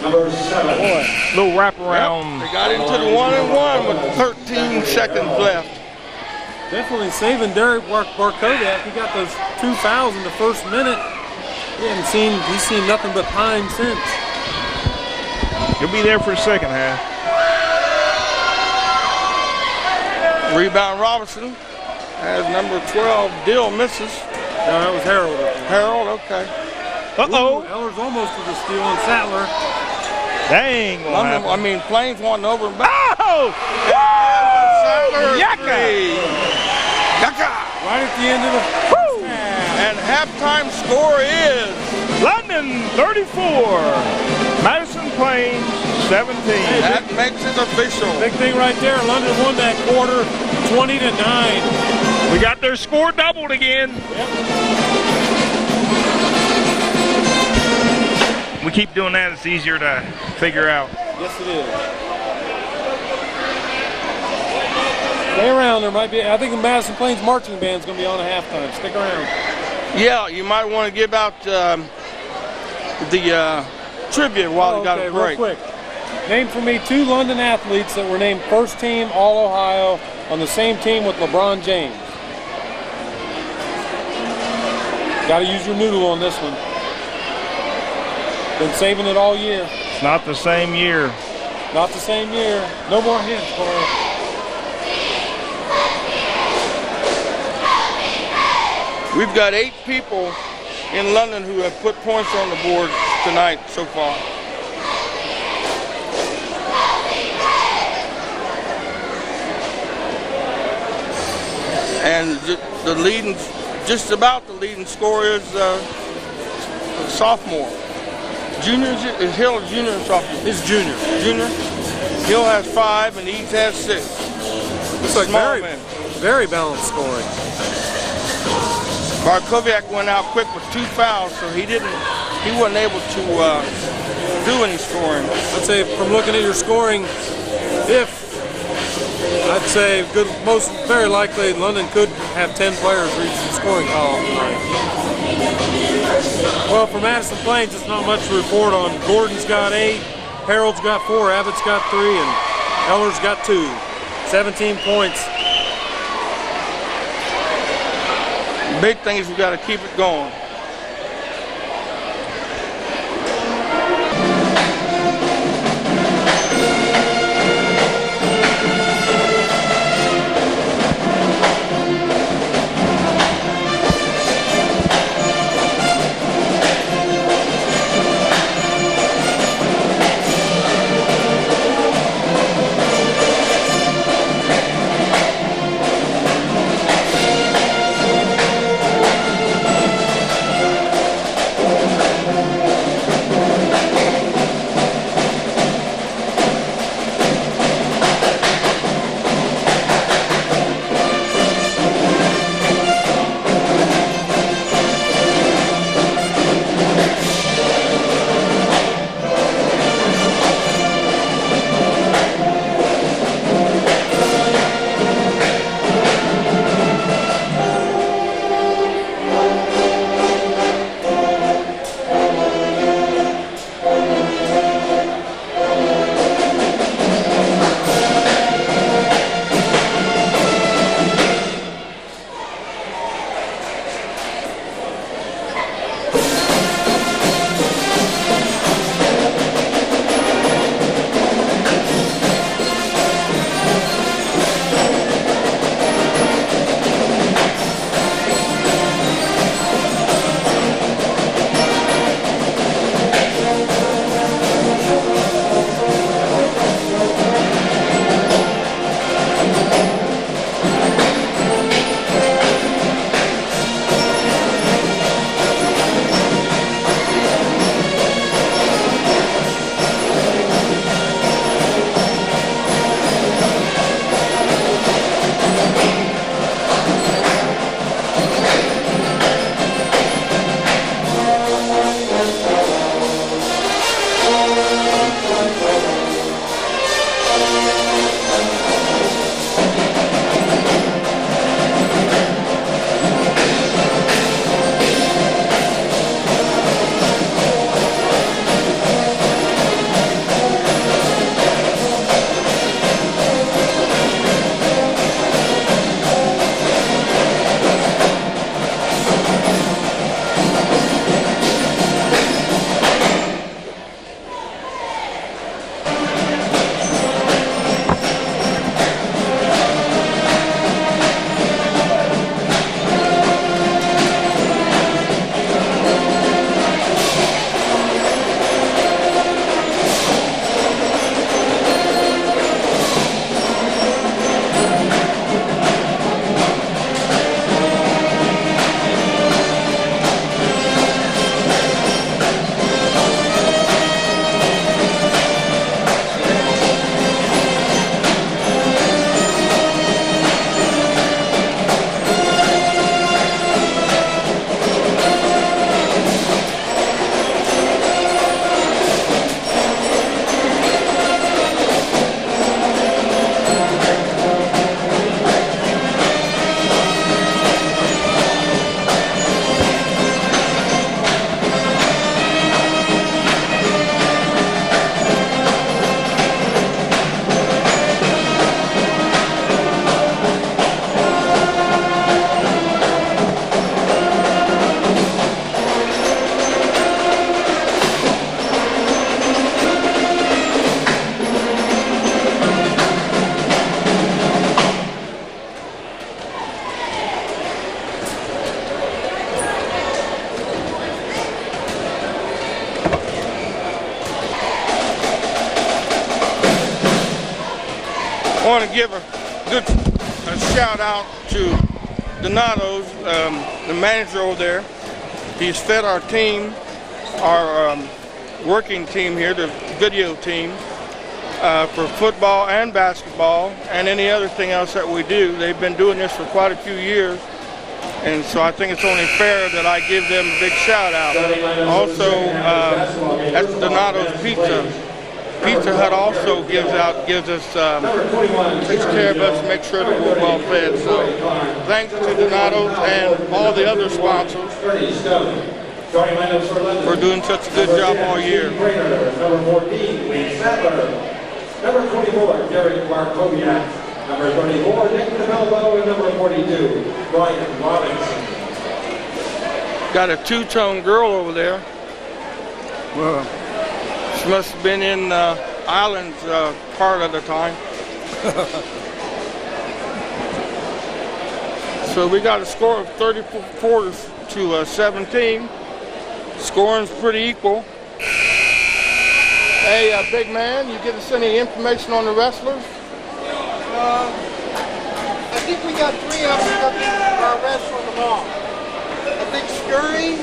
number 7. Boy, little wraparound. They got into the 1-and-1 with 13 seconds left. Definitely saving Derek Barkoviak. He got those 2 fouls in the first minute. He's seen nothing but pine since. He'll be there for the second half. Rebound Robinson as number 12, Dill misses. No, that was Harold. Harold, okay. Uh-oh. Eller's almost to the steal on Sattler. Dang. Plains wanting over and back. Oh! Sattler, Yucca! 3. Yucca! Right at the end of the Woo! And halftime score is London 34. Madison Plains 17. that makes it official. big thing right there. London won that quarter 20-9. We got their score doubled again. Yep. We keep doing that. It's easier to figure out. Yes, it is. Stay around. There might be. I think the Madison Plains marching band's going to be on at halftime. Stick around. Yeah, you might want to give out the trivia while you got a break. Real quick. Name for me 2 London athletes that were named first team All-Ohio on the same team with LeBron James. Got to use your noodle on this one. Been saving it all year. It's not the same year. Not the same year. No more hints, Corey. We've got 8 people in London who have put points on the board tonight so far. And the leading, just about the leading scorer is a sophomore. Junior, is Hill a junior or sophomore? He's junior. Junior. Hill has 5 and East has 6. Looks like very balanced scoring. Barkoviak went out quick with 2 fouls, so he wasn't able to do any scoring. I'd say from looking at your scoring, I'd say very likely London could have 10 players reach the scoring column tonight. Well, for Madison Plains, it's not much to report on. Gordon's got 8, Harold's got 4, Abbott's got 3, and Eller's got 2. 17 points. Big thing is we've got to keep it going. want to give a shout out to Donato's, the manager over there. He's fed our team, our working team here, the video team, for football and basketball and any other thing else that we do. They've been doing this for quite a few years, and so I think it's only fair that I give them a big shout out. Also, at Donato's Pizza Hut also gives us, takes care of us, make sure that we're well fed. So thanks to Donato's and all the other sponsors for doing such a good job all year. Number 14, Lee Sadler. Number 24, Derek Markoviak. Number 34, Nick DeMelbo. And number 42, Brian Robinson. Got a two-tone girl over there. Well, she must have been in Islands part of the time. So we got a score of 34 to 17. Scoring's pretty equal. Hey, big man, you give us any information on the wrestlers? I think we got 3 of them that are wrestling them all. I think Scurry,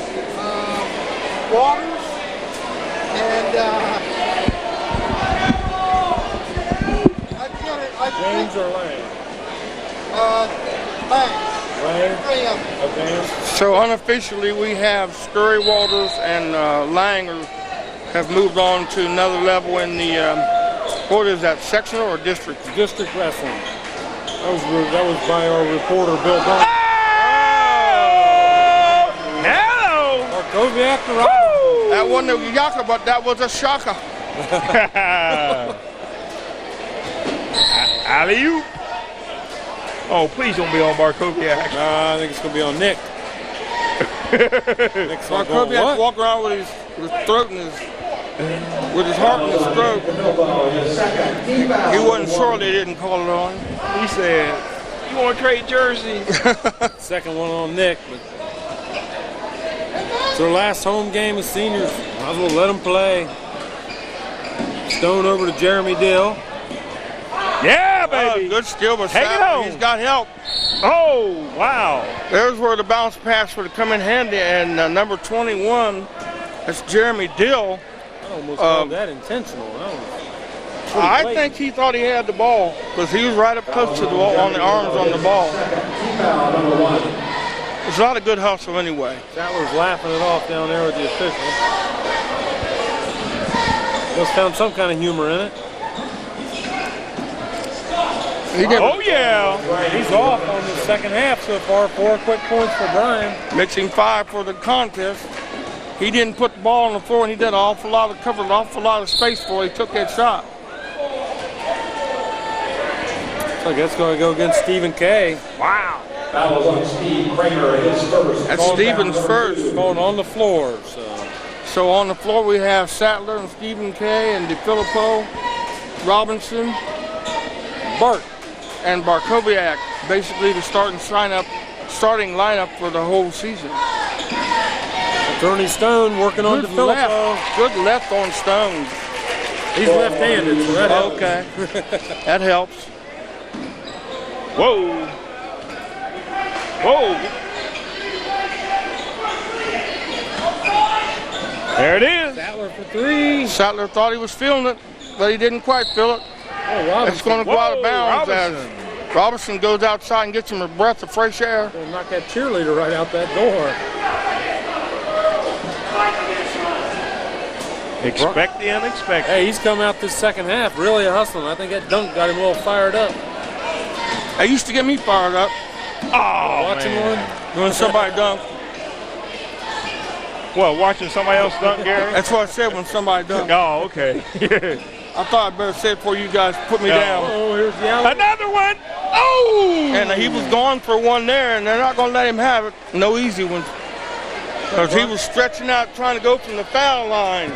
Waters, and James or Lang? Lang. 3 of them. Okay. So unofficially, we have Scurry, Waters, and Lang have moved on to another level in the, what is that, sectional or district? District wrestling. That was by our reporter, Bill Dunn. Oh! Hello! Markoviak to Robinson. That wasn't a yaka, but that was a shaka. Alley-oop. Oh, please don't be on Markoviak. I think it's going to be on Nick. Markoviak walk around with his throat and with his heart in his throat. He wasn't sure they didn't call it on. He said, "You want to trade jerseys?" Second one on Nick. But it's their last home game as seniors. Might as well let them play. Stone over to Jeremy Dill. Yeah, baby. Good skill, but Take it home. he's got help. Oh, wow. There's where the bounce pass would have come in handy, and number 21, that's Jeremy Dill. I almost called that intentional. I think he thought he had the ball because he was right up close to the ball, on the arms on the ball. It's not a good hustle anyway. Sattler's laughing it off down there with the official. Must found some kind of humor in it. Oh, yeah. He's off on the second half so far. 4 quick points for Brian. Makes him 5 for the contest. He didn't put the ball on the floor, and he did covered an awful lot of space before he took that shot. So that's going to go against Stephen Kay. Wow. That was on Steve Kramer, his first. That's Stephen's first. Going on the floor. So on the floor we have Sattler and Stephen Kay and DeFilippo, Robinson, Bart. and Barkoviak, basically the starting lineup for the whole season. Attorney Stone working on Good DeFilippo. left. Good left on Stone. He's left-handed, so that helps. Okay. That helps. Whoa. Whoa. There it is. Sattler for 3. Sattler thought he was feeling it, but he didn't quite feel it. Oh, Robinson. It's going to go out of bounds Robinson. as Robinson goes outside and gets him a breath of fresh air. Gonna knock that cheerleader right out that door. Expect the unexpected. Hey, he's come out this second half really hustling. I think that dunk got him a little fired up. That used to get me fired up Oh, Watching man. when somebody dunked. Well, watching somebody else dunk, Gary? That's what I said when somebody dunked. Oh, okay. I thought I'd better say it before you guys put me down. Oh, here's the alley. Another one. Oh! And he was gone for one there, and they're not going to let him have it. No easy ones. Because he was stretching out trying to go from the foul line,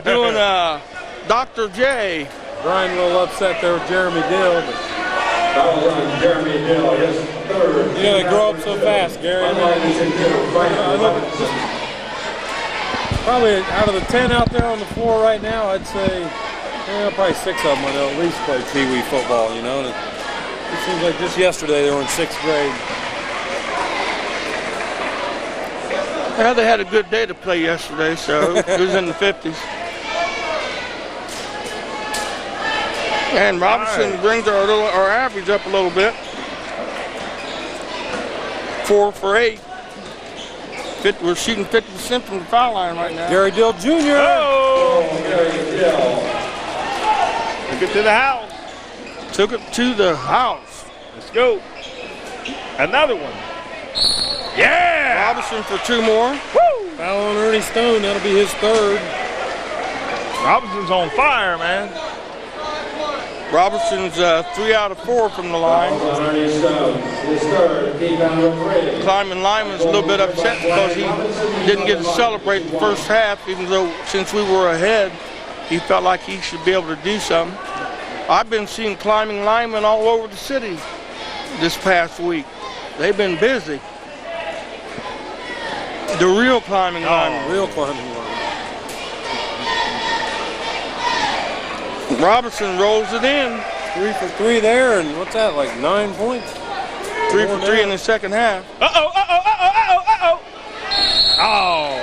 doing Dr. J. Brian a little upset there with Jeremy Dill. But That was on Jeremy Dill, his third. you know, they grow up so fast, Gary. I look at probably out of the 10 out there on the floor right now, I'd say Yeah, probably 6 of them I know at least play Pee Wee football, you know. And it seems like just yesterday they were in 6th grade. Well, they had a good day to play yesterday, so it was in the 50s. And Robinson brings our average up a little bit. 4 for 8. We're shooting 50% from the foul line right now. Gary Dill Jr. Oh! Took it to the house. Took it to the house. Let's go. Another one. Yeah! Robinson for 2 more. Woo! Foul on Ernie Stone. That'll be his 3rd. Robinson's on fire, man. Robinson's 3 out of 4 from the line. Climbing Lyman's a little bit upset because he didn't get to celebrate the first half, even though since we were ahead, he felt like he should be able to do something. I've been seeing Climbing Lyman all over the city this past week. They've been busy. The real Climbing Lyman. Real Climbing Lyman. Robinson rolls it in. 3 for 3 there, and what's that, like 9 points? 3 for 3 in the second half. Uh-oh. Oh.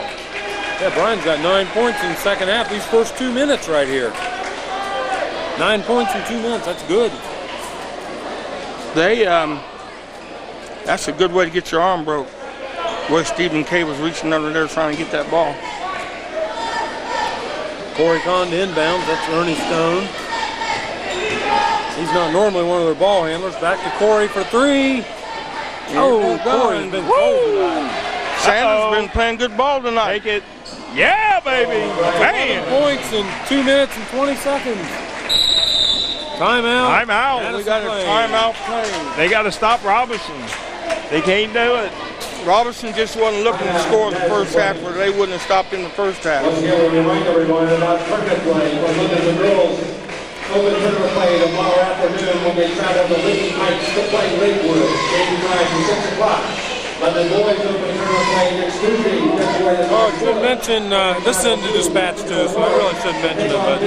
Yeah, Brian's got 9 points in the second half. These first 2 minutes right here. 9 points in 2 minutes, that's good. That's a good way to get your arm broke. Where Stephen K was reaching under there trying to get that ball. Corey Conn to inbounds, that's Ernie Stone. He's not normally one of their ball handlers. Back to Corey for 3. Oh, Corey's been cold tonight. Sanders been playing good ball tonight. Take it. Yeah, baby. Man. Points in 2 minutes and 20 seconds. Timeout. Timeout. We got a timeout play. They got to stop Robinson. They can't do it. Robinson just wasn't looking to score in the first half, or they wouldn't have stopped in the first half. Once again, we remind everyone about tournament play for women and girls. Open tournament play tomorrow afternoon when we travel to Lincoln Heights to play Lakewood. Game time is 6 o'clock. London boys open tournament play next Tuesday. Oh, I should mention, this is in the dispatch too, so I really shouldn't mention it, but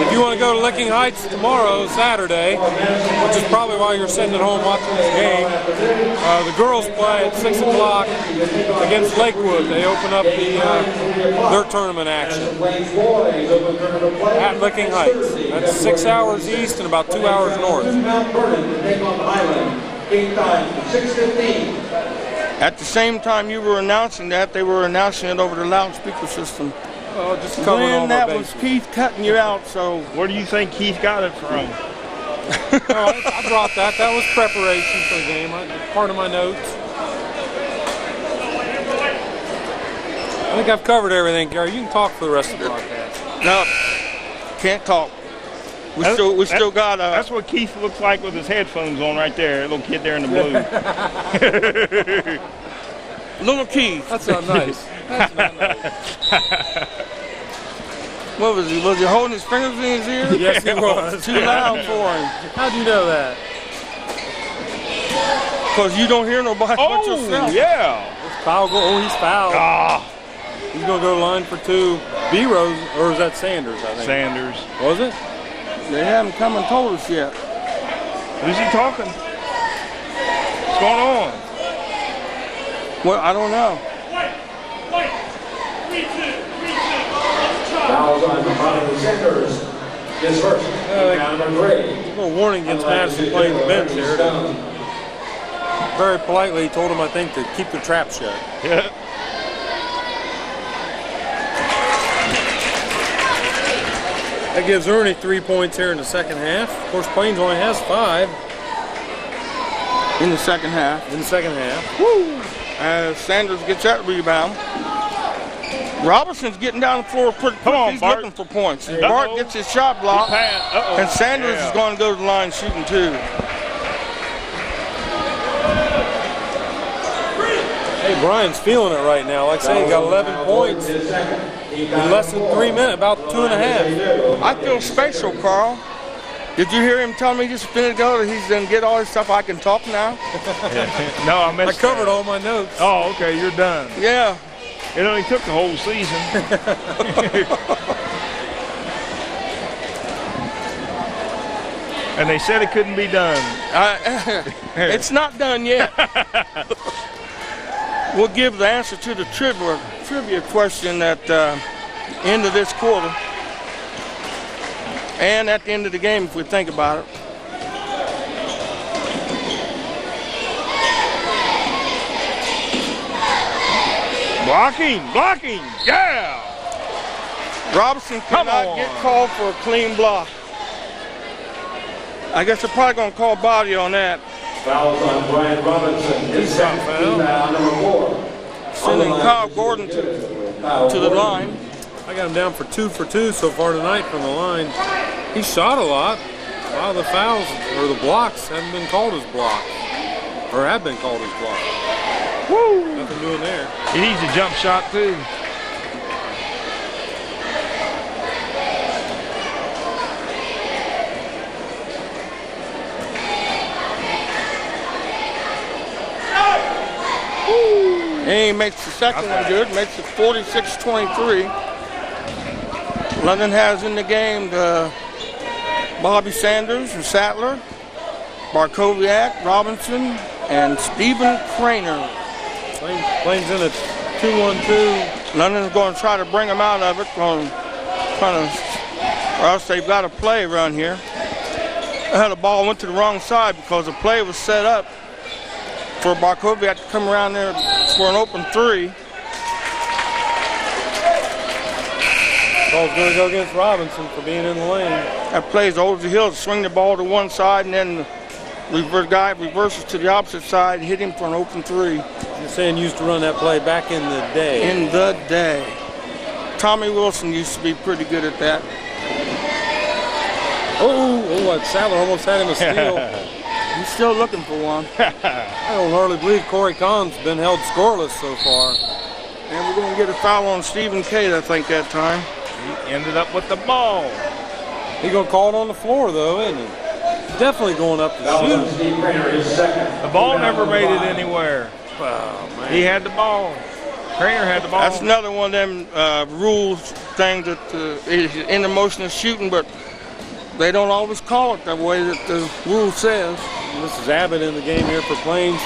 if you want to go to Licking Heights tomorrow, Saturday, which is probably why you're sitting at home watching this game, the girls play at 6 o'clock against Lakewood. They open up their tournament action at Licking Heights. That's 6 hours east and about 2 hours north. At the same time you were announcing that, they were announcing it over the loudspeaker system. Oh, just covering all When my that bases. was Keith cutting you out, so. Where do you think Keith got it from? I dropped that. That was preparation for the game. Part of my notes. I think I've covered everything, Gary. You can talk for the rest of the broadcast. No, can't talk. We still got That's what Keith looks like with his headphones on right there. Little kid there in the blue. Little Keith. That's not nice. That's not nice. What was he? Was he holding his fingers in his ear? Yes, he was. Too loud for him. How'd you know that? Because you don't hear nobody but yourself. Yeah. Foul goal. Oh, he's fouled. Ah, He's going to go to line for 2. B-Rose, or is that Sanders, I think? Sanders. Was it? They haven't come and told us yet. Who's he talking? What's going on? Well, I don't know. Fouls on Madison Sanders. His first. Down number 3. A little warning against Madison playing the bench here. Very politely, he told him, I think, to keep their trap shut. Yeah. That gives Ernie 3 points here in the second half. Of course, Plains only has 5 In the second half. in the second half. Woo! As Sanders gets that rebound. Robinson's getting down the floor pretty quick. Come on, He's Bart. looking for points. Uh-oh. Bart gets his shot blocked. Uh-oh. And Sanders Yeah. is going to go to the line shooting too. Hey, Brian's feeling it right now. Like I say, he got 11 points in less than 3 minutes, about 2.5. I feel special, Carl. Did you hear him tell me just a minute ago that he's going to get all his stuff? I can talk now? No, I I missed covered that. all my notes. Oh, okay, you're done. Yeah. It only took the whole season. And they said it couldn't be done. It's not done yet. We'll give the answer to the trivia question at the end of this quarter. And at the end of the game, if we think about it. Blocking, yeah! Robinson cannot get called for a clean block. I guess they're probably going to call body on that. Fouls on Brian Robinson. His second foul, number 4. Sending Kyle Gordon to the line. I got him down for 2 for 2 so far tonight from the line. He shot a lot. A lot of the fouls or the blocks haven't been called as blocks, or have been called as blocks. Woo! Nothing doing there. He needs a jump shot too. And he makes the second one good, makes it 46-23. London has in the game Bobby Sanders and Sattler, Barkowiak, Robinson, and Stephen Craner. Plains in a 2-1-2. London's going to try to bring them out of it, or else they've got a play run here. The ball went to the wrong side because the play was set up for Barkowiak to come around there for an open 3. Ball's going to go against Robinson for being in the lane. That plays over the hill to swing the ball to one side, and then the guy reverses to the opposite side, hit him for an open 3. You're saying used to run that play back in the day. In the day. Tommy Wilson used to be pretty good at that. Oh, Sattler almost had him a steal. He's still looking for one. I don't hardly believe Corey Kahn's been held scoreless so far. And we're going to get a foul on Stephen Cade, I think, that time. He ended up with the ball. He's going to call it on the floor, though, isn't he? Definitely going up to shoot. The ball never made it anywhere. Oh, man. He had the ball. Craner had the ball. That's another one of them rules things that is in the motion of shooting, but they don't always call it that way that the rule says. And this is Abbott in the game here for Plains.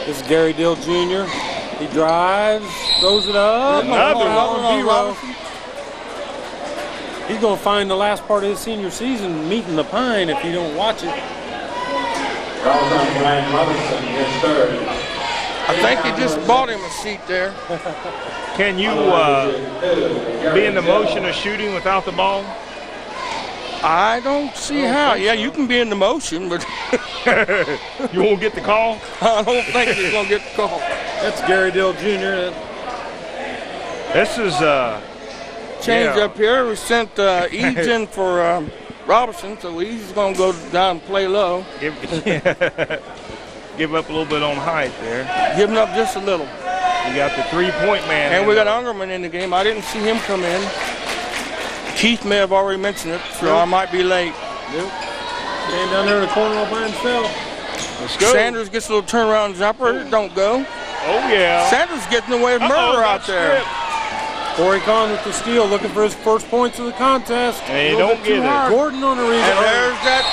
This is Gary Dill Jr. He drives, throws it up. Another one. He's going to find the last part of his senior season meeting the pine if you don't watch it. Fouls on Brian Robinson, his third. I think he just bought him a seat there. Can you be in the motion of shooting without the ball? I don't see how. Yeah, you can be in the motion, but You won't get the call? I don't think he's going to get the call. That's Gary Dill Jr. This is Change up here. We sent Eads in for Robertson, so Eads is going to go down and play low. give up a little bit on height there. Giving up just a little. You got the three-point man. And we got Ungerman in the game. I didn't see him come in. Keith may have already mentioned it, so I might be late. Nope. Stand down there in the corner all by himself. Let's go. Sanders gets a little turnaround jumper. It don't go. Oh, yeah. Sanders getting away with murder out there. Corey Kahn with the steal, looking for his first points of the contest. And he don't get it. Gordon on the rebound. And there's that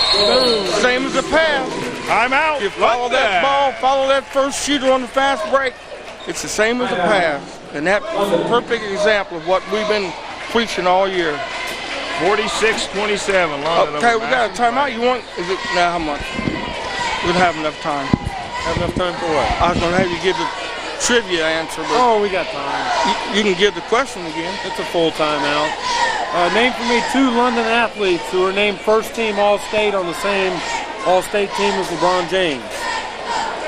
same as the pass. Timeout. You follow that ball, follow that first shooter on the fast break. It's the same as the pass. And that's a perfect example of what we've been preaching all year. 46-27. Okay, we got a timeout. You want, is it, now how much? We don't have enough time. Have enough time for what? I was going to have you give the trivia answer, but Oh, we got time. you can give the question again. It's a full timeout. Name for me 2 London athletes who are named first team All-State on the same All-State team as LeBron James.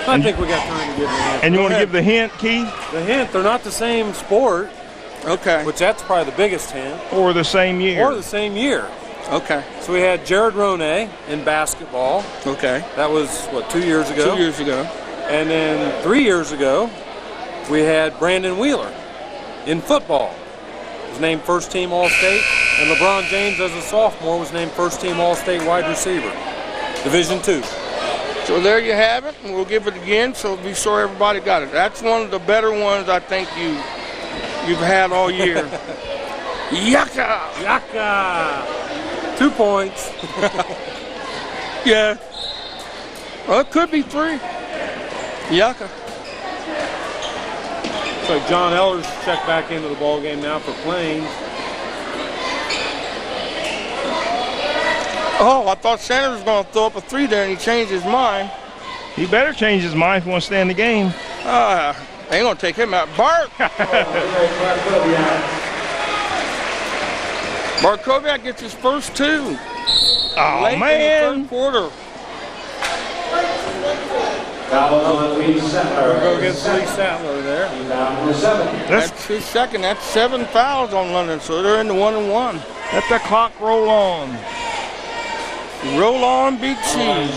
I think we got time to give the answer. And you want to give the hint, Keith? The hint, they're not the same sport, Okay. which that's probably the biggest hint, Or the same year? or the same year. Okay. So we had Jared Roney in basketball. Okay. That was, what, 2 years ago? 2 years ago. And then 3 years ago, we had Brandon Wheeler in football. He was named first team All-State. And LeBron James, as a sophomore, was named first team All-State wide receiver. Division II. So there you have it, and we'll give it again so be sure everybody got it. That's one of the better ones I think you've had all year. Yaka! Yaka! 2 points. Yeah. Well, it could be 3. Yucca. So John Ellers checked back into the ball game now for Plains. Oh, I thought Sanders was going to throw up a 3 there, and he changed his mind. He better change his mind if he wants to stay in the game. Ain't going to take him out. Bart! Barkoviak gets his first 2. Oh, Late man. in the 3rd quarter. We'll go against Lee Sattler there. That's his second. That's 7 fouls on London, so they're in the 1-1. Let the clock roll on. Roll on, big cheese.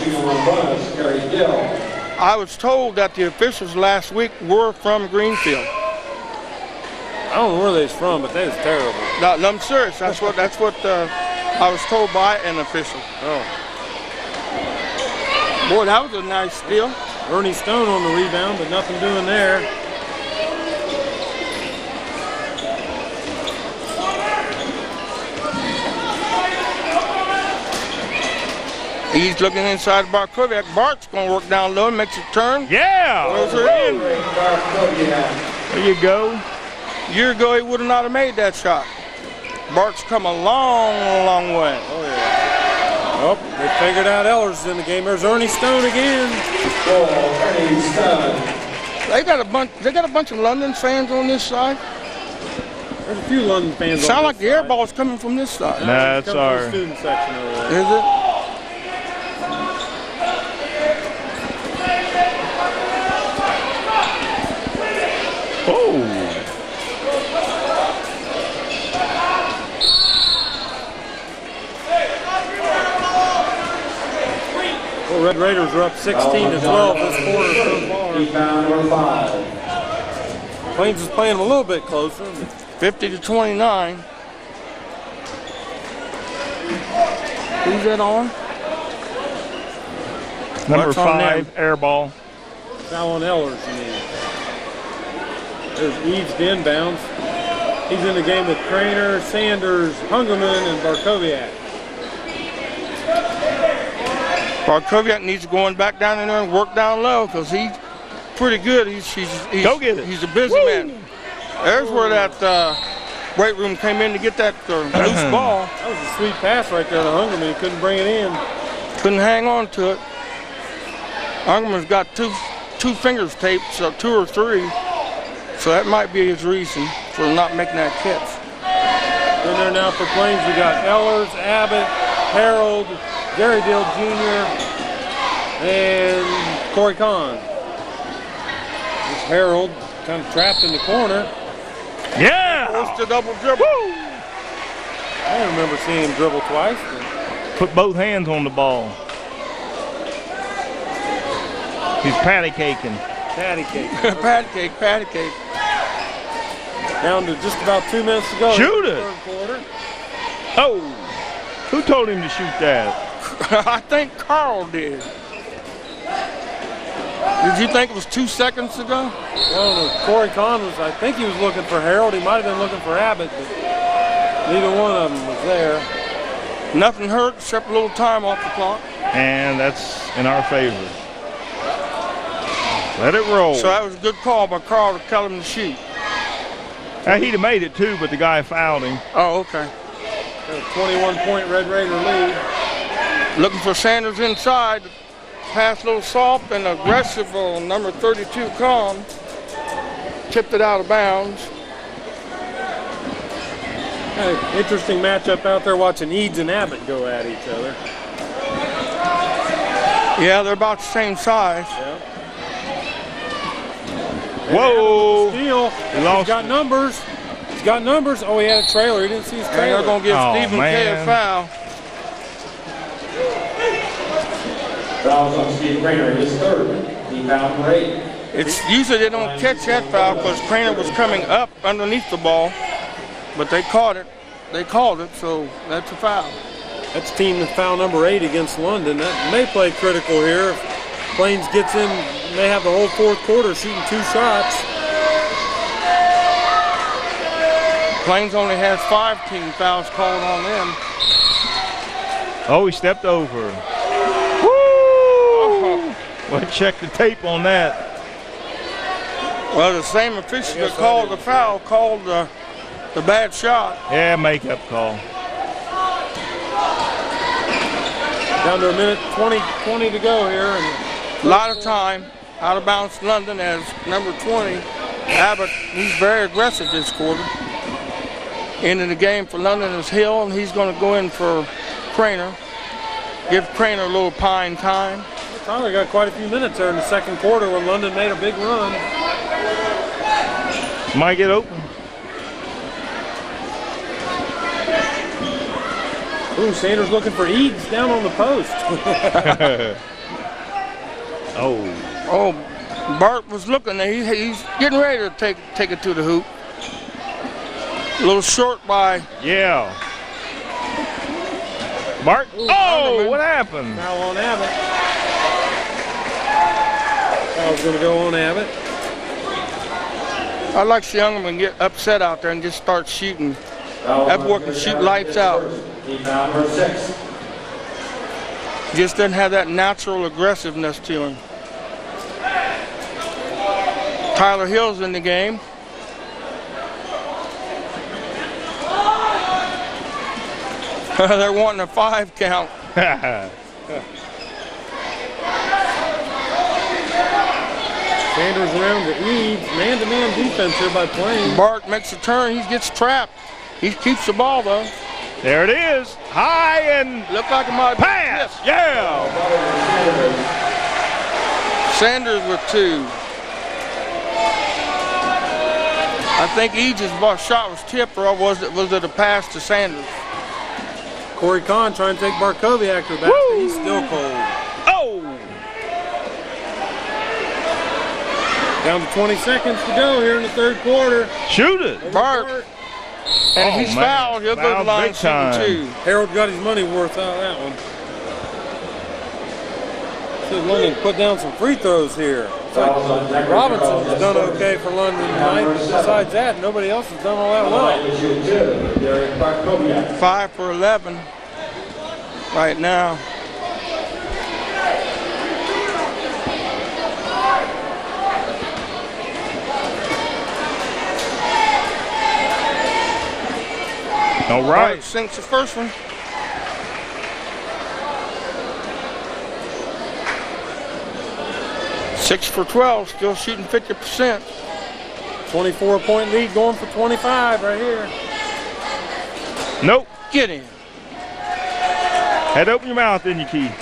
I was told that the officials last week were from Greenfield. I don't know where they's from, but that is terrible. No, I'm serious. That's what I was told by an official. Oh. Boy, that was a nice steal. Ernie Stone on the rebound, but nothing doing there. He's looking inside Barkoviak. Bart's going to work down low and makes a turn. Yeah. Throws her in. There you go. A year ago, he would have not have made that shot. Bart's come a long, long way. Oh, yeah. Oh, they figured out Ellers is in the game. There's Ernie Stone again. They got a bunch of London fans on this side. There's a few London fans. Sound like the air ball's coming from this side. Nah, that's Comes from our. the student section over there. Is it? Oh. Well, Red Raiders are up 16-12 this quarter so far. Plains is playing a little bit closer. 50-29. Who's that on? Number What's on 5, air ball. Foul on Ellers, you mean. There's Eads to inbounds. He's in the game with Craner, Sanders, Hungerman, and Barkoviak. Barkoviak needs to go on back down in there and work down low because he's pretty good. He's Go get it. He's a busy man. There's where that weight room came in to get that loose ball. That was a sweet pass right there to Hungerman. He couldn't bring it in. Couldn't hang on to it. Hungerman's got two fingers taped, so 2 or 3. So that might be his reason for not making that catch. In there now for Plains, we got Ellers, Abbott, Harold, Gary Dill Jr., and Corey Kahn. This Harold kind of trapped in the corner. Yeah. Forced a double dribble. I don't remember seeing him dribble twice. Put both hands on the ball. He's patty caking. Patty cake. Patty cake. Down to just about 2 minutes to go. Shoot in the it. third quarter. Oh. Who told him to shoot that? I think Carl did. Did you think it was 2 seconds ago? Well, Corey Kahn was, I think he was looking for Harold. He might have been looking for Abbott, but neither one of them was there. Nothing hurt except a little time off the clock. And that's in our favor. Let it roll. So that was a good call by Carl to tell him to shoot. He'd have made it too, but the guy fouled him. Oh, okay. Got a 21-point Red Raider lead. Looking for Sanders inside. Pass a little soft and aggressive on number 32, Kahn. Tipped it out of bounds. Kind of interesting matchup out there watching Eads and Abbott go at each other. Yeah, they're about the same size. Yeah. Whoa. Steal. He lost He's got numbers. He's got numbers. Oh, he had a trailer. He didn't see his And trailer. they're going to give Oh, Stephen K a man. foul. Fouls on Steve Craner, his 3rd. He fouled for 8. It's usually they don't catch that foul because Craner was coming up underneath the ball, but they caught it. They called it, so that's a foul. That's team with foul number 8 against London. That may play critical here. If Plains gets in, they have the whole 4th quarter shooting 2 shots. Plains only has 5 team fouls called on them. Oh, he stepped over. Woo! We'll check the tape on that. Well, the same official that called the foul called the bad shot. Yeah, makeup call. Down to a minute 20 to go here. And A lot of time. Out of bounds London as number 20. Abbott, he's very aggressive this quarter. Ending the game for London is Hill, and he's going to go in for Craner. Give Craner a little pine time. Tyler got quite a few minutes there in the second quarter when London made a big run. Might get open. Ooh, Sanders looking for Eads down on the post. Oh, Bart was looking there. He's getting ready to take it to the hoop. A little short by. Yeah. Bart. Oh, what happened? Foul on Abbott. Foul's going to go on Abbott. I'd like to see Youngman get upset out there and just start shooting. That boy can shoot lights out. Just doesn't have that natural aggressiveness to him. Tyler Hill's in the game. They're wanting a 5 count. Sanders around the Eads. Man-to-man defense here by Plains. Bart makes a turn. He gets trapped. He keeps the ball, though. There it is. High and Looked like it might be pass. Yeah. Sanders with 2. I think Eads' shot was tipped, or was it a pass to Sanders? Corey Kahn trying to take Barkowiak to the basket. He's still cold. Oh. Down to 20 seconds to go here in the third quarter. Shoot it. Bart. And he's fouled. He'll go to the line shooting 2. Harold got his money worth out of that one. Should London put down some free throws here. It's like Robinson's done okay for London tonight. Besides that, nobody else has done all that well. 5 for 11 right now. All right. Bart sinks the first one. Six for 12, still shooting 50%. 24-point lead going for 25 right here. Nope. Get in. Had to open your mouth, didn't you, Keith?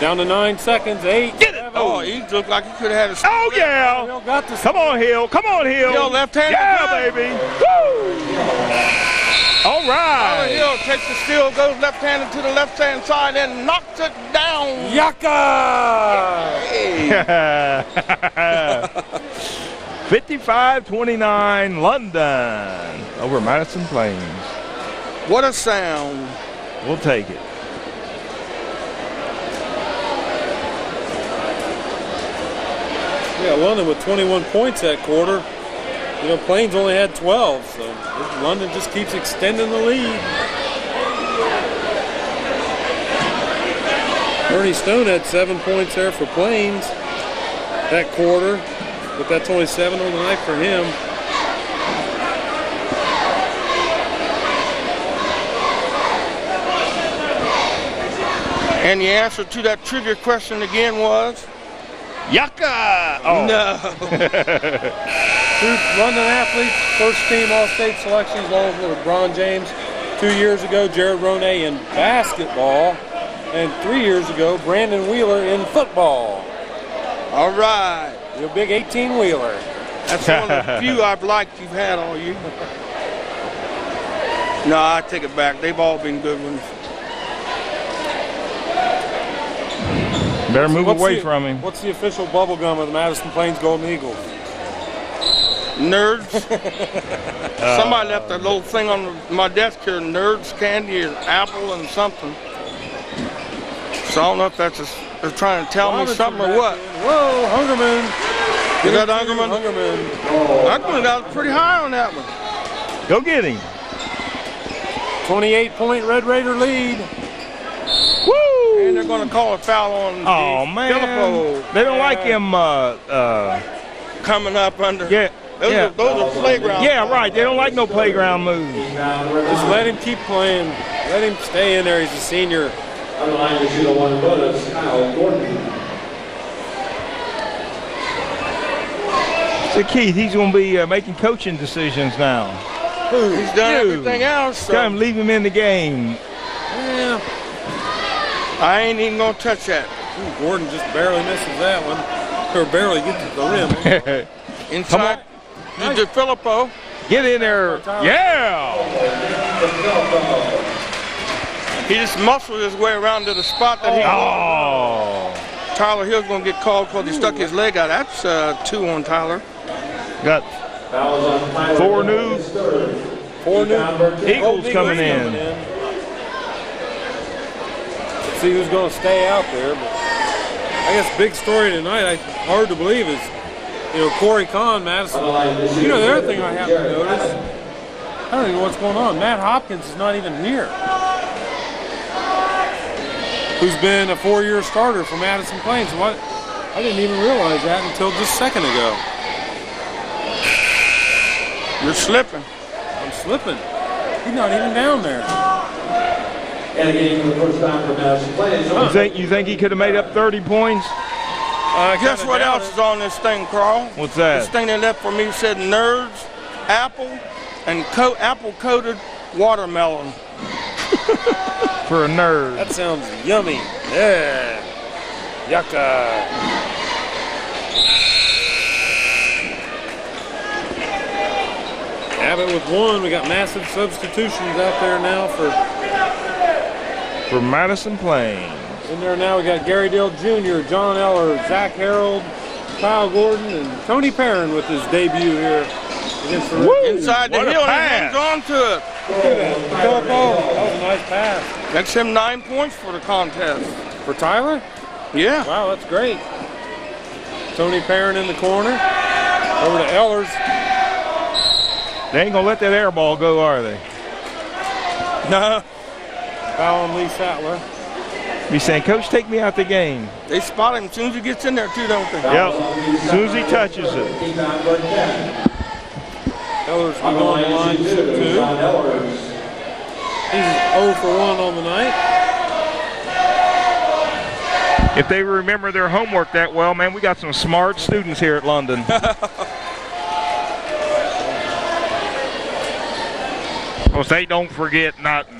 Down to 9 seconds. 8. Get it. Oh, he looked like he could have had a. Oh, yeah. Hill got this. Come on, Hill. Come on, Hill. Hill left-handed. Yeah, good. baby. Woo. All Tyler right. Hill takes the steal, goes left-handed to the left-hand side, and knocks it down. Yaka! 55-29 London over Madison Plains. What a sound. We'll take it. Yeah, London with 21 points that quarter. You know, Plains only had 12, so London just keeps extending the lead. Ernie Stone had 7 points there for Plains that quarter, but that's only 7 on the night for him. And the answer to that trivia question again was? Yucca! Oh. No. 2 London athletes, first team All-State selections, along with LeBron James 2 years ago, Jared Roney in basketball, and 3 years ago, Brandon Wheeler in football. All right. The big 18-wheeler. That's one of the few I've liked you've had all year. No, I take it back. They've all been good ones. Better move away from him. What's the official bubble gum of the Madison Plains Golden Eagles? Nerds. Somebody left a little thing on my desk here, Nerds candy and apple and something. So I don't know if that's they're trying to tell me something or what. Whoa, Hungerman. Is that Hungerman? Hungerman. Hungerman got pretty high on that one. Go get him. 28-point Red Raider lead. Woo! And they're going to call a foul on Filippo. They don't like him coming up under. Yeah. Those are playground. Yeah, right. They don't like no playground moves. Just let him keep playing. Let him stay in there. He's a senior. On the line to shoot a one bonus, Kyle Gordon. So Keith, he's going to be making coaching decisions now. He's done everything else. So. Got him, leave him in the game. Yeah. I ain't even going to touch that. Ooh, Gordon just barely misses that one. Or barely gets to the rim. Inside. You did Filippo. Get in there. Yeah. He just muscled his way around to the spot that he Tyler Hill's going to get called because he stuck his leg out. That's 2 on Tyler. Got 4 new Eagles coming in. Let's see who's going to stay out there. But I guess big story tonight, hard to believe, is Corey Kahn, Madison. The other thing I happen to notice, I don't even know what's going on. Matt Hopkins is not even here. Who's been a 4-year starter for Madison Plains. What? I didn't even realize that until just a second ago. You're slipping. I'm slipping. He's not even down there. And again, for the first time for Madison Plains. You think he could have made up 30 points? Guess what else is on this thing, Carl? What's that? This thing they left for me said nerds, apple, and apple-coated watermelon. For a nerd. That sounds yummy. Yeah. Yucca. Abbott with 1. We got massive substitutions out there now for Madison Plains. In there now we got Gary Dill Jr., John Eller, Zach Harold, Kyle Gordon, and Tony Perrin with his debut here against the Inside the hill, and he hangs on to it. Filippo, that was a nice pass. Makes him 9 points for the contest. For Tyler? Yeah. Wow, that's great. Tony Perrin in the corner. Over to Ellers. They ain't going to let that air ball go, are they? No. Foul on Lee Sattler. Be saying, Coach, take me out the game. They spot him as soon as he gets in there, too, don't they? Yep. As soon as he touches it. Ellers will go on the line to shoot 2. He's 0 for 1 on the night. If they remember their homework that well, man, we got some smart students here at London. Well, they don't forget nothing.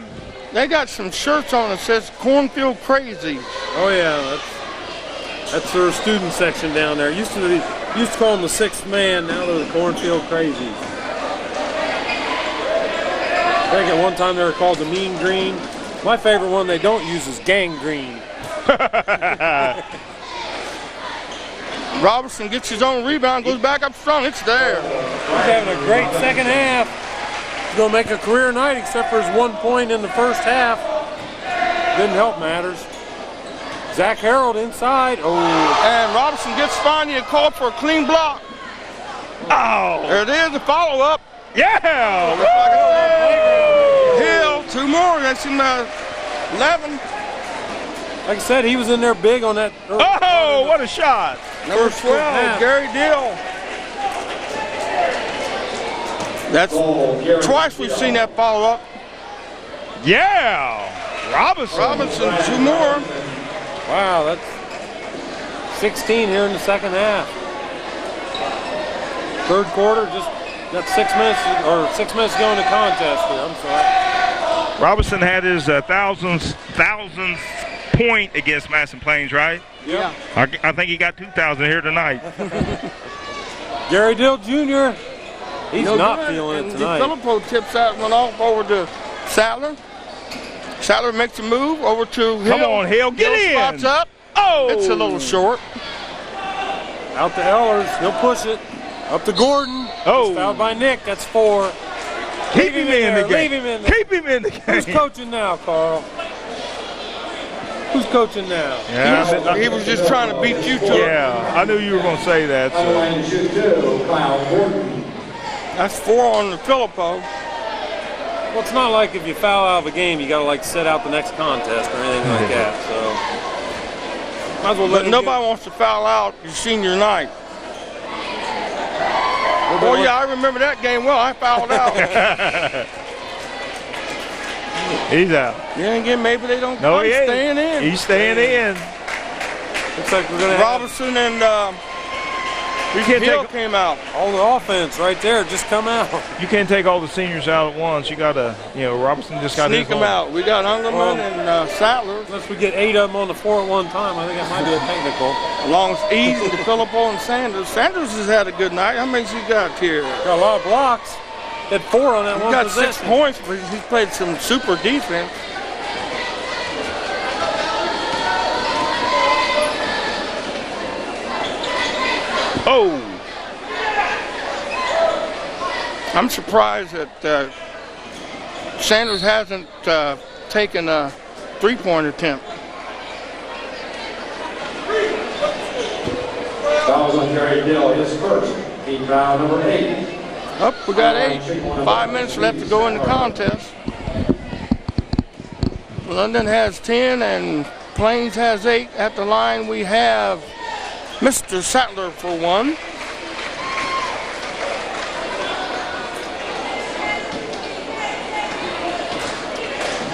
They got some shirts on that says Cornfield Crazies. Oh yeah, that's their student section down there. Used to call them the 6th man. Now they're the Cornfield Crazies. I think at one time they were called the Mean Green. My favorite one they don't use is Gang Green. Robertson gets his own rebound, goes back up front. It's there. He's having a great second half. He's going to make a career night except for his 1 point in the first half. Didn't help matters. Zach Harold inside. Oh. And Robertson gets finally a call for a clean block. Oh. There it is, the follow-up. Yeah. Hill, 2 more. That's in 11. Like I said, he was in there big on that. Oh, what a shot. Number 12, Gary Dill. That's twice we've seen that follow-up. Yeah. Robinson, 2 more. Wow, that's 16 here in the second half. Third quarter, just got 6 minutes, or 6 minutes to go in the contest here. I'm sorry. Robinson had his thousandth point against Madison Plains, right? Yeah. I think he got 2,000 here tonight. Gary Dill Jr. He's not feeling it tonight. Filippo tips that one off over to Sattler. Sattler makes a move over to Hill. Come on, Hill, get in. Spots up. Oh, it's a little short. Out to Ellers, he'll push it. Up to Gordon. Oh. He's fouled by Nick, that's 4. Keep him in the game. Leave him in there. Keep him in the game. Who's coaching now, Carl? Who's coaching now? Yeah, he was just trying to beat you to it. Yeah, I knew you were going to say that. So. That's 4 on the Filippo. Well, it's not like if you foul out of a game, you got to like sit out the next contest or anything like that. So, might as well let But nobody wants to foul out your senior night. Oh yeah, I remember that game well. I fouled out. He's out. Yeah, again, maybe they don't. No, he ain't. Staying in. He's staying in. Looks like we're gonna Robinson and You can't Hill take came out. all the offense right there. Just come out. you can't take all the seniors out at once. You gotta, Robinson just got Sneak them out. We got Ungerman and Sattler. Unless we get 8 of them on the floor at one time, I think that might be a technical. Along with Ease and DeFilippo and Sanders. Sanders has had a good night. How many he got here? Got a lot of blocks. Had 4 on that He one got possession. 6 points, but he's played some super defense. Oh, I'm surprised that Sanders hasn't taken a 3-point attempt. Fouls on Jerry Dill, his first. Team foul number 8. Up, we got 8. 5 minutes left to go in the contest. London has 10 and Plains has 8. At the line we have Mr. Sattler for 1.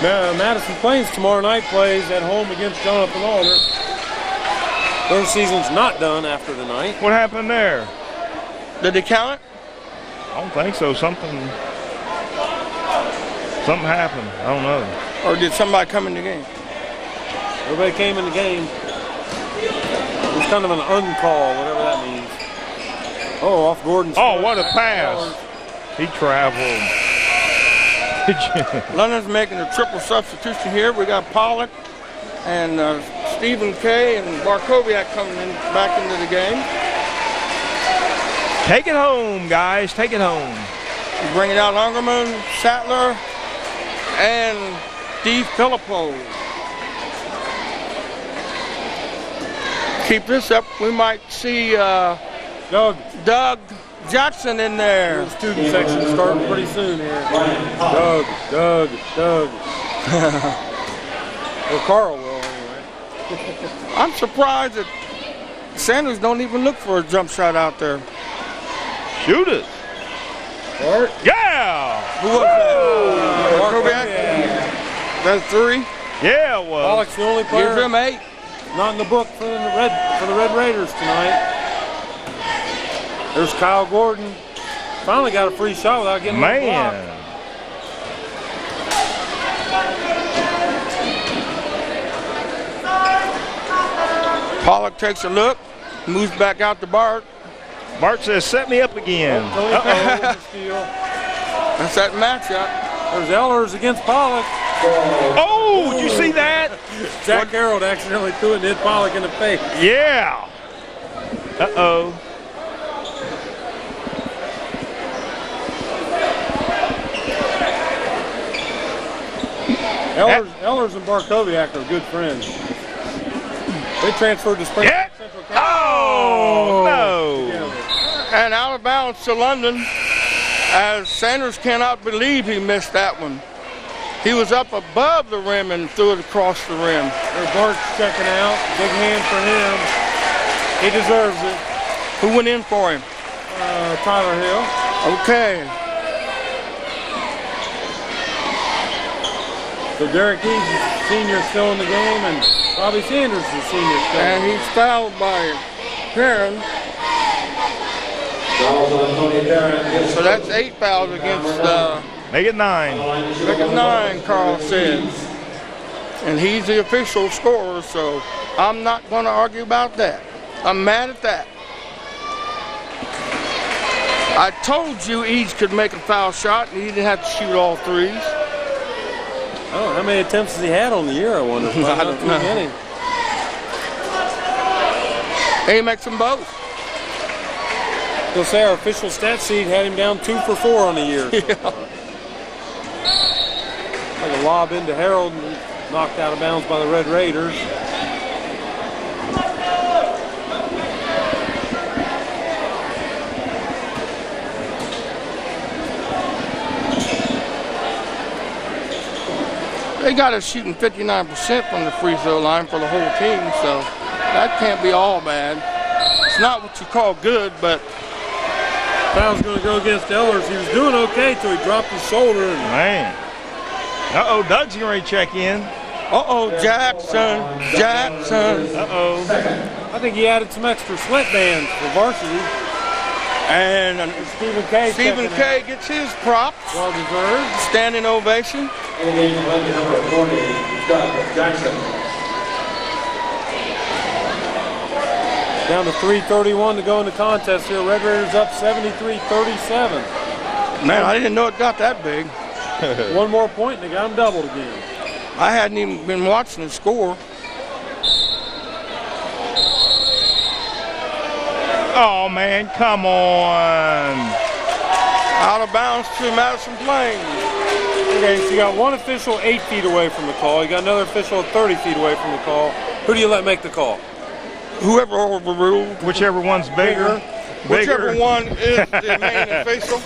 Madison Plains tomorrow night plays at home against Jonathan Alder. Their season's not done after tonight. what happened there? Did they count it? I don't think so. Something happened. I don't know. Or did somebody come in the game? Everybody came in the game. It was kind of an uncall, whatever that means. Oh, off Gordon's. Oh, what a pass! He traveled. London's making a triple substitution here. We got Pollock and Stephen Kay and Barkowiak coming in back into the game. Take it home, guys. Take it home. He's bringing out Ungerman, Sattler, and DeFilippo. Keep this up, we might see Doug Jackson in there. The student section starting pretty soon here. Doug. Well, Carl will anyway. I'm surprised that Sanders don't even look for a jump shot out there. Shoot it. Art. Yeah. Who was that? Barkowiak? That's 3. Yeah, it was. Pollock's the only player Gives him 8. not in the book for the Red Raiders tonight. There's Kyle Gordon. Finally got a free shot without getting a block. Man. Pollock takes a look, moves back out to Bart. Bart says, set me up again. That's that matchup. There's Ehlers against Pollock. Oh, did you see that? Jack Harold accidentally threw it and hit Pollock in the face. Yeah. Uh-oh. Ehlers and Barkowiak are good friends. They transferred to Spring Yeah. Central Catholic. Oh, no. And out of bounds to London, as Sanders cannot believe he missed that one. He was up above the rim and threw it across the rim. There's Bart's checking out. Big hand for him. He deserves it. Who went in for him? Tyler Hill. Okay. So Derek Eads is senior still in the game, and Bobby Sanders is senior still. And he's fouled by Perrin. So that's 8 fouls against Make it 9. Make it 9, Carl says. And he's the official scorer, so I'm not going to argue about that. I'm mad at that. I told you Eads could make a foul shot, and he didn't have to shoot all 3s. Oh, how many attempts has he had on the year, I wonder? I don't know. Many. And he makes them both. He'll say our official stat sheet had him down 2 for 4 on the year. Yeah. Like a lob into Harold and knocked out of bounds by the Red Raiders. They got us shooting 59% from the free throw line for the whole team, so that can't be all bad. It's not what you call good, but Foul's going to go against Ellers. He was doing okay till he dropped his shoulder. And Man. Uh-oh, Doug's getting ready to check in. uh-oh, Jackson. Uh-oh. I think he added some extra sweatbands for varsity. And Stephen K gets his props. Well deserved. Standing ovation. Number 40, Doug Jackson. Down to 3:31 to go in the contest here. Red Raiders up 73-37. Man, I didn't know it got that big. One more point and they got him doubled again. I hadn't even been watching the score. Oh, man, come on. Out of bounds to Madison Plains. Okay, so you got one official 8 feet away from the call. You got another official 30 feet away from the call. Who do you let make the call? Whoever overruled. Whichever one's bigger. Whichever one is the main official.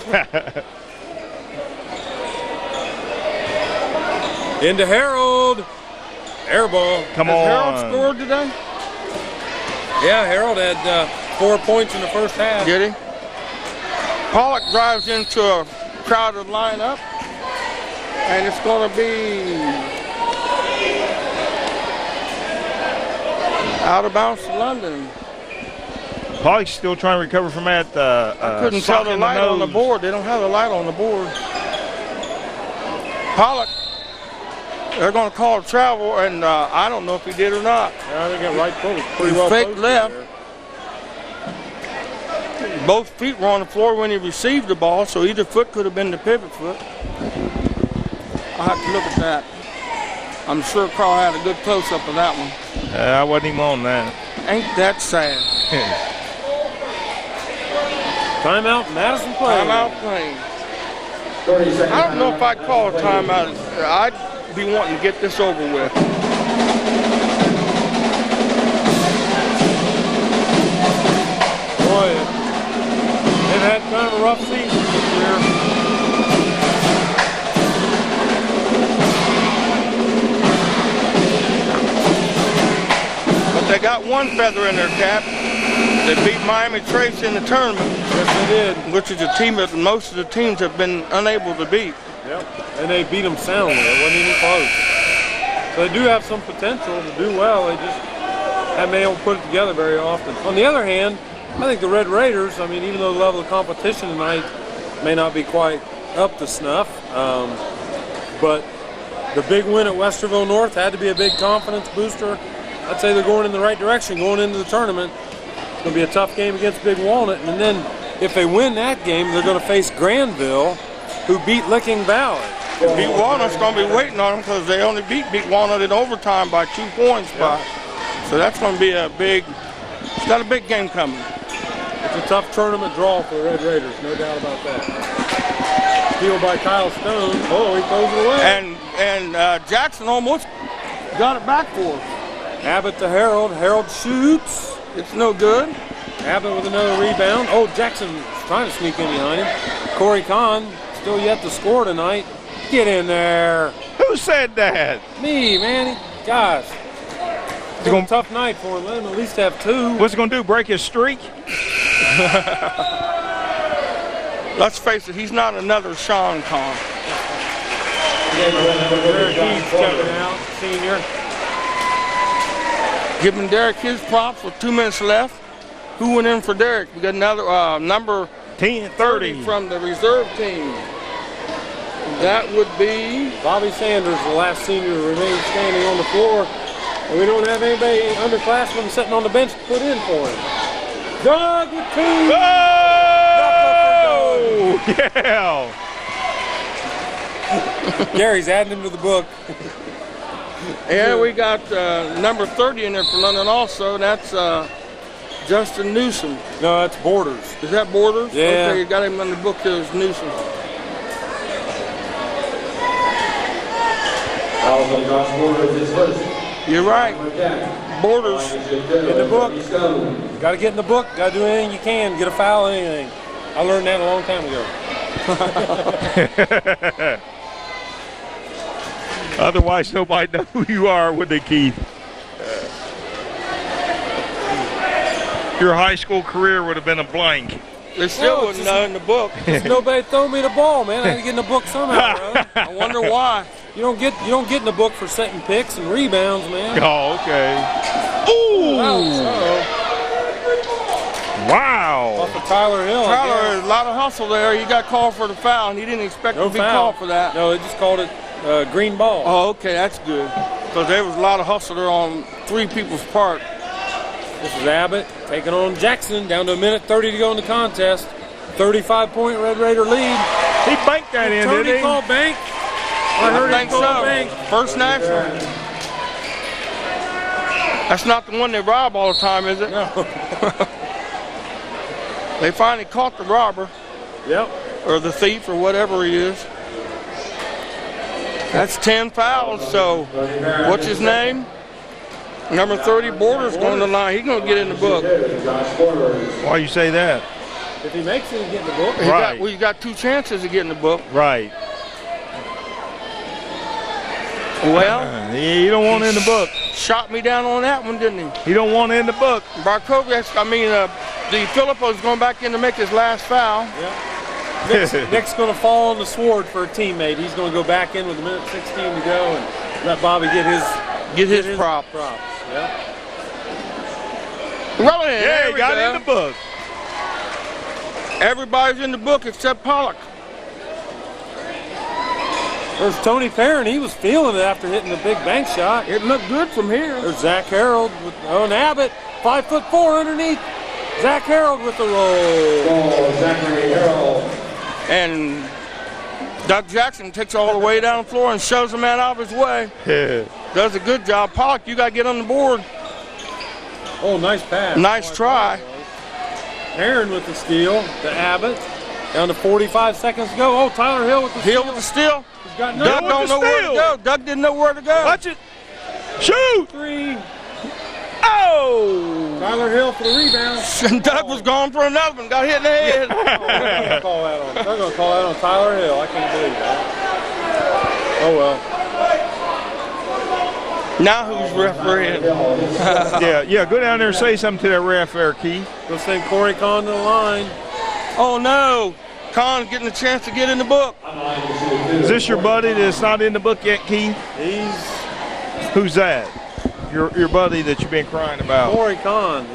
Into Harold. Air ball. Come Has on. Harold scored today? Yeah, Harold had 4 points in the first half. Did he? Pollock drives into a crowded lineup. And it's going to be out of bounds to London. Pollock's still trying to recover from that. I couldn't tell the light on the board. They don't have the light on the board. Pollock, they're going to call travel, and I don't know if he did or not. Yeah, they got right foot. Pretty well Fake posted left. there. Both feet were on the floor when he received the ball, so either foot could have been the pivot foot. I'll have to look at that. I'm sure Carl had a good close-up of that one. I wasn't even on that. Ain't that sad? Timeout, Madison Plains. Timeout playing. I don't know if I'd call a timeout. I'd be wanting to get this over with. Boy, they've had kind of a rough season this year. But they got one feather in their cap. They beat Miami Trace in the tournament. Yes, they did. Which is a team that most of the teams have been unable to beat. Yep. And they beat them soundly. It wasn't even close. So they do have some potential to do well. They just haven't been able to put it together very often. On the other hand, I think the Red Raiders, I mean, even though the level of competition tonight may not be quite up to snuff, but the big win at Westerville North had to be a big confidence booster. I'd say they're going in the right direction going into the tournament. It's going to be a tough game against Big Walnut. And then if they win that game, they're going to face Granville, who beat Licking Valley. Big Walnut's going to be waiting on them because they only beat Big Walnut in overtime by 2 points. Yep. So that's going to be a big, it's got a big game coming. It's a tough tournament draw for the Red Raiders, no doubt about that. Steal by Kyle Stone. Oh, he throws it away. And Jackson almost got it back for us. Abbott to Harold. Harold shoots. It's no good. Abbott with another rebound. Oh, Jackson's trying to sneak in behind him. Corey Kahn still yet to score tonight. Get in there. Who said that? Me, man. Gosh. It's a tough night for him. Let him at least have 2. What's he going to do, break his streak? Let's face it, he's not another Sean Kahn. Derek Heath coming out, senior. Giving Derek his props with 2 minutes left. Who went in for Derek? We got another number 30 from the reserve team. That would be Bobby Sanders, the last senior who remains standing on the floor. And we don't have anybody underclassmen sitting on the bench to put in for him. Doug with 2. Oh! Yeah! Gary's adding him to the book. Yeah, we got number 30 in there for London also. That's Justin Newsom. No, that's Borders. Is that Borders? Yeah. Okay, you got him on the book there as Newsom. Also, Josh Borders is first. You're right. Borders. In the book. Got to get in the book. Got to do anything you can. Get a foul, anything. I learned that a long time ago. Otherwise, nobody know who you are, would they, Keith? Your high school career would have been a blank. They still wouldn't know in the book. Nobody throw me the ball, man. I had to get in the book somehow, bro. I wonder why. You don't get in the book for setting picks and rebounds, man. Oh, okay. Ooh! Wow! Off of Tyler Hill. Tyler, a lot of hustle there. He got called for the foul, and he didn't expect to be called for that. No, they just called it green ball. Oh, okay, that's good. Because there was a lot of hustle there on three people's part. This is Abbott taking on Jackson. Down to 1:30 to go in the contest. 35-point Red Raider lead. He banked that in, didn't he? Called bank. I heard him call bank. First National. That's not the one they rob all the time, is it? No. They finally caught the robber. Yep. Or the thief, or whatever he is. That's 10 fouls, so what's his name? Number 30, Borders going to the line. He's going to get in the book. Why you say that? If he makes it, he get in the book. Right. We've got 2 chances to get in the book. Right. Well, you don't want in the book. Shot me down on that one, didn't he? You don't want in the book. Barkovic, the Filippo's going back in to make his last foul. Yeah. Nick's going to fall on the sword for a teammate. He's going to go back in with 1:16 to go and let Bobby get his props. Yeah. Well, Yeah, he got in the book. Everybody's in the book except Pollock. There's Tony Perrin. He was feeling it after hitting the big bank shot. It looked good from here. There's Zach Harold with and Abbott. 5'4" underneath. Zach Harold with the roll. Zachary Harold. And Doug Jackson takes all the way down the floor and shoves the man out of his way. Does a good job. Pollock, you got to get on the board. Oh, nice pass. Nice try. Aaron with the steal to Abbott. Down to 45 seconds to go. Oh, Tyler Hill with the steal. Hill with the steal. He's got Doug don't know where to go. Doug didn't know where to go. Watch it. Shoot. 3. Oh. Tyler Hill for the rebound. And Doug was going for another one. Got hit in the head. They're going to call that on Tyler Hill. I can't believe that. Oh, well. Now who's refereeing? Yeah, go down there and say something to that ref there, Keith. We'll send Corey Kahn to the line. Oh, no. Kahn's getting a chance to get in the book. Is this your buddy that's not in the book yet, Keith? Who's that? Your buddy that you've been crying about? Corey Kahn.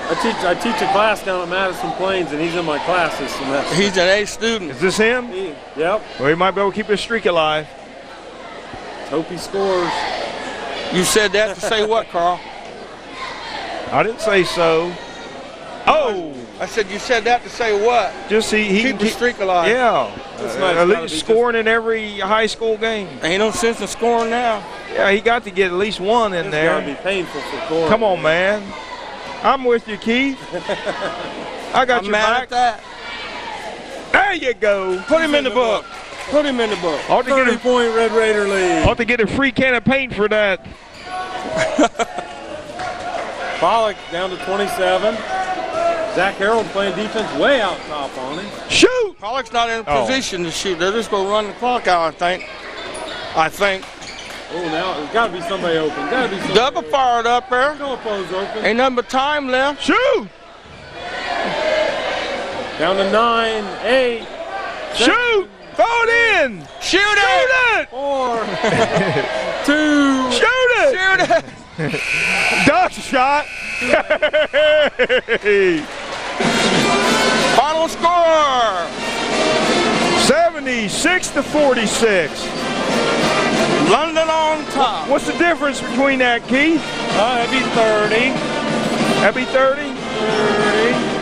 I teach a class down at Madison Plains, and he's in my class this semester. He's an A student. Is this him? Yep. Well, he might be able to keep his streak alive. Hope he scores. You said that to say what, Carl? I didn't say so. Oh! I said you said that to say what? Just he Keep the streak alive. Yeah. Nice. At least scoring in every high school game. Ain't no sense in scoring now. Yeah, he got to get at least one in there. It's got to be painful for Corey. Come on, man. I'm with you, Keith. I got I'm your mad back. at that. There you go. Put him in the book. Put him in the book. Ought to get 30-point Red Raider lead. Ought to get a free can of paint for that. Pollock down to 27. Zach Harold playing defense way out top on him. Shoot! Pollock's not in a position to shoot. They're just going to run the clock out, I think. Oh, now there's got to be somebody open. Got to be somebody. Double fired up there. Philippo's open. Ain't nothing but time left. Shoot! Down to 9, 8. Shoot! Throw it in! Shoot Shoot it! it! 4, 2. Shoot it! Shoot it! Dust shot! Final score! 76-46. London on top. What's the difference between that, Keith? That'd be 30. That'd be 30? 30.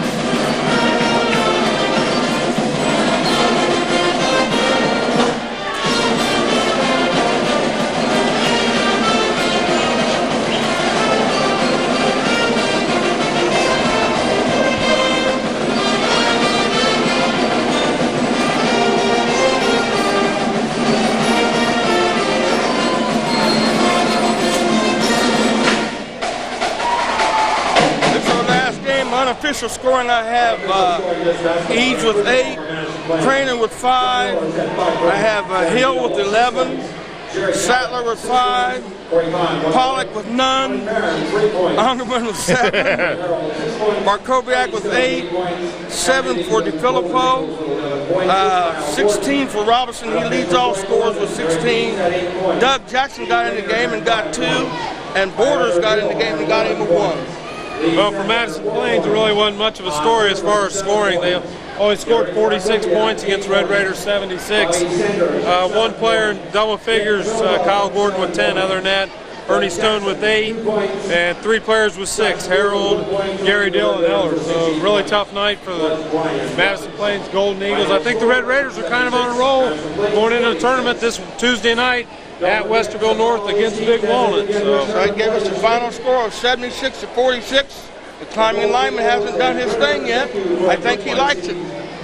Unofficial scoring, I have Eads with 8, Craner with 5, I have Hill with 11, Sattler with 5, Pollock with none, Underwood with 7, Markoviak with 8, 7 for DeFilippo, 16 for Robinson. He leads all scores with 16. Doug Jackson got in the game and got 2, and Borders got in the game and got him a 1. Well, for Madison Plains, there really wasn't much of a story as far as scoring. They only scored 46 points against Red Raiders 76. One player in double figures, Kyle Gordon with 10. Other than that, Ernie Stone with 8, and 3 players with 6, Harold, Gary Dill, and Eller. So really tough night for the Madison Plains Golden Eagles. I think the Red Raiders are kind of on a roll going into the tournament this Tuesday night at Westerville North against Big Walnut. So that gave us the final score of 76-46. The climbing lineman hasn't done his thing yet. I think he likes it.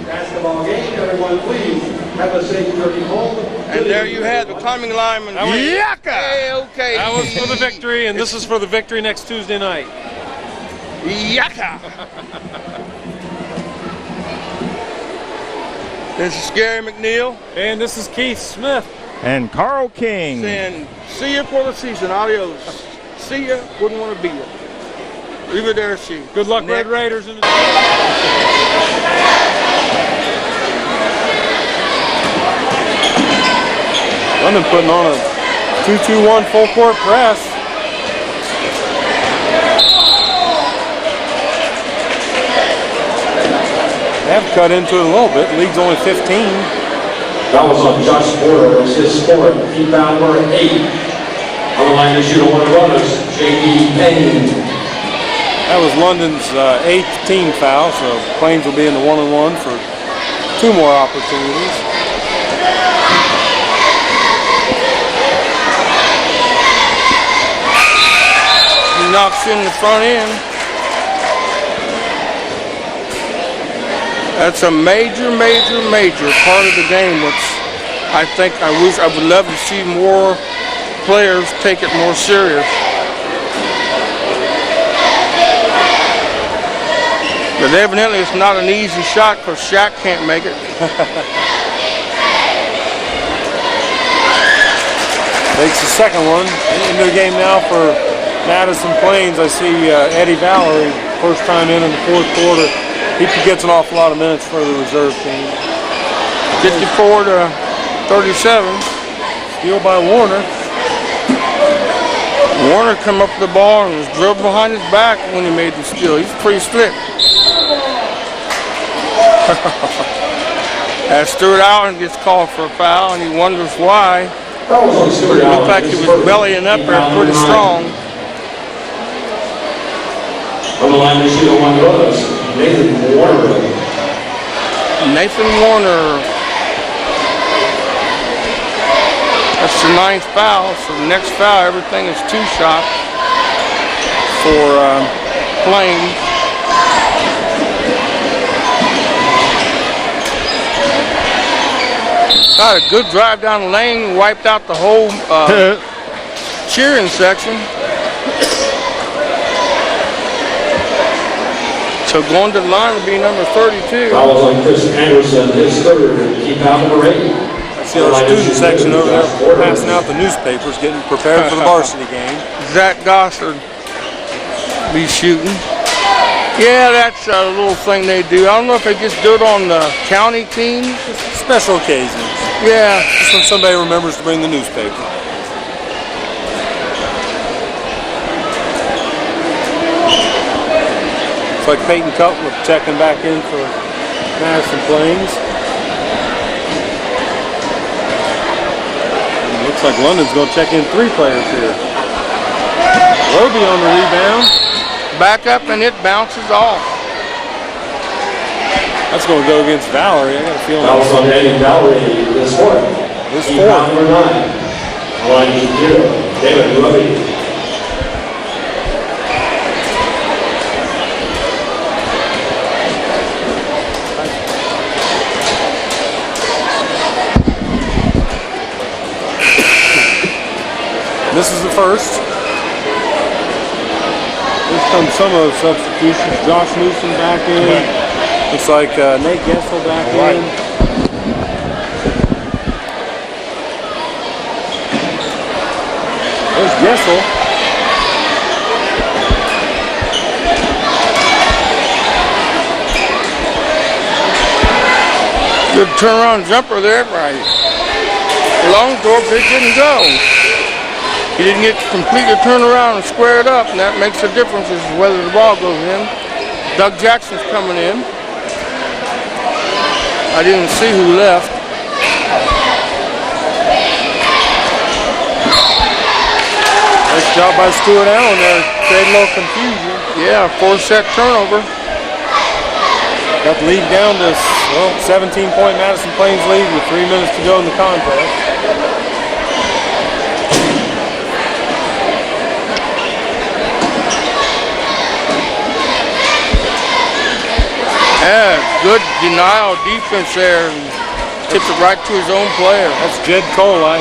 Basketball game, everyone please have a safe journey home. And there you had the climbing lineman. Yaka! Okay. that was for the victory, and this is for the victory next Tuesday night. Yaka! This is Gary McNeil. And this is Keith Smith. And Carl King. Saying, see you for the season. Adios. See ya. Wouldn't want to be you. Arrivederci. Good luck, Next. Red Raiders. In the London putting on a 2-2-1 full court press. They have cut into it a little bit. League's only 15. That was on Josh Porter. It was his score. He found number 8. On the line to shoot one runners, J.D. Payne. That was London's 8th team foul, so Plains will be in the 1-on-1 for 2 more opportunities. He knocks in the front end. That's a major part of the game, which I think I would love to see more players take it more serious. But evidently it's not an easy shot because Shaq can't make it. Takes the second one. Into the game now for Madison Plains. I see Eddie Valerie, first time in the 4th quarter. He gets an awful lot of minutes for the reserve team. 54-37. Steal by Warner. Warner come up with the ball and was dribbled behind his back when he made the steal. He's pretty slick. As Stuart Allen gets called for a foul and he wonders why. But it looked like he was bellying up there pretty strong. On the line to shoot one runners, Nathan Warner. Nathan Warner. That's the 9th foul, so the next foul, everything is 2 shots for Plains. Got a good drive down the lane, wiped out the whole cheering section. So going to the line will be number 32. That was on Chris Anderson, his 3rd. Keep out number 8. See our student section over there passing out the newspapers, getting prepared for the varsity game. Zach Gossard be shooting. Yeah, that's a little thing they do. I don't know if they just do it on the county team. Special occasions. Yeah. Just when somebody remembers to bring the newspaper. Looks like Peyton Cutler checking back in for Madison Plains. Looks like London's going to check in 3 players here. Roby on the rebound. Back up and it bounces off. That's going to go against Valerie. I got a feeling. That was on Eddie Valerie, this 4th. This Keep 4th. out number 9. Line to 0. David Lovey. This is the first. Here comes some of the substitutions. Josh Newsom back in. Looks like Nate Gessel back in. Gessel. Good turnaround jumper there by Longsdorf. It didn't go. He didn't get to completely turn around and square it up, and that makes a difference as to whether the ball goes in. Doug Jackson's coming in. I didn't see who left. Nice job by Stuart Allen there. Created a little confusion. Yeah, 4-set turnover. Got the lead down to 17-point Madison Plains lead with 3 minutes to go in the contest. Yeah, good denial defense there. Tipped it right to his own player. That's Jed Coley.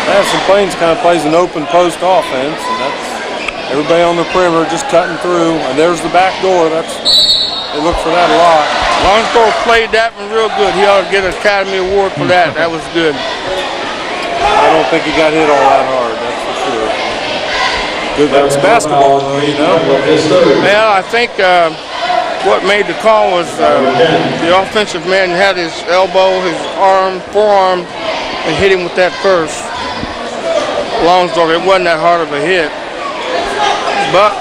Madison Plains kind of plays an open post offense, and that's everybody on the perimeter just cutting through. And there's the back door. They look for that a lot. Longsdorf played that one real good. He ought to get an Academy Award for that. That was good. I don't think he got hit all that hard, that's for sure. Good basketball, though, you know. Well, I think what made the call was the offensive man had his elbow, his arm, forearm, and hit him with that first. Longsdorf, it wasn't that hard of a hit. But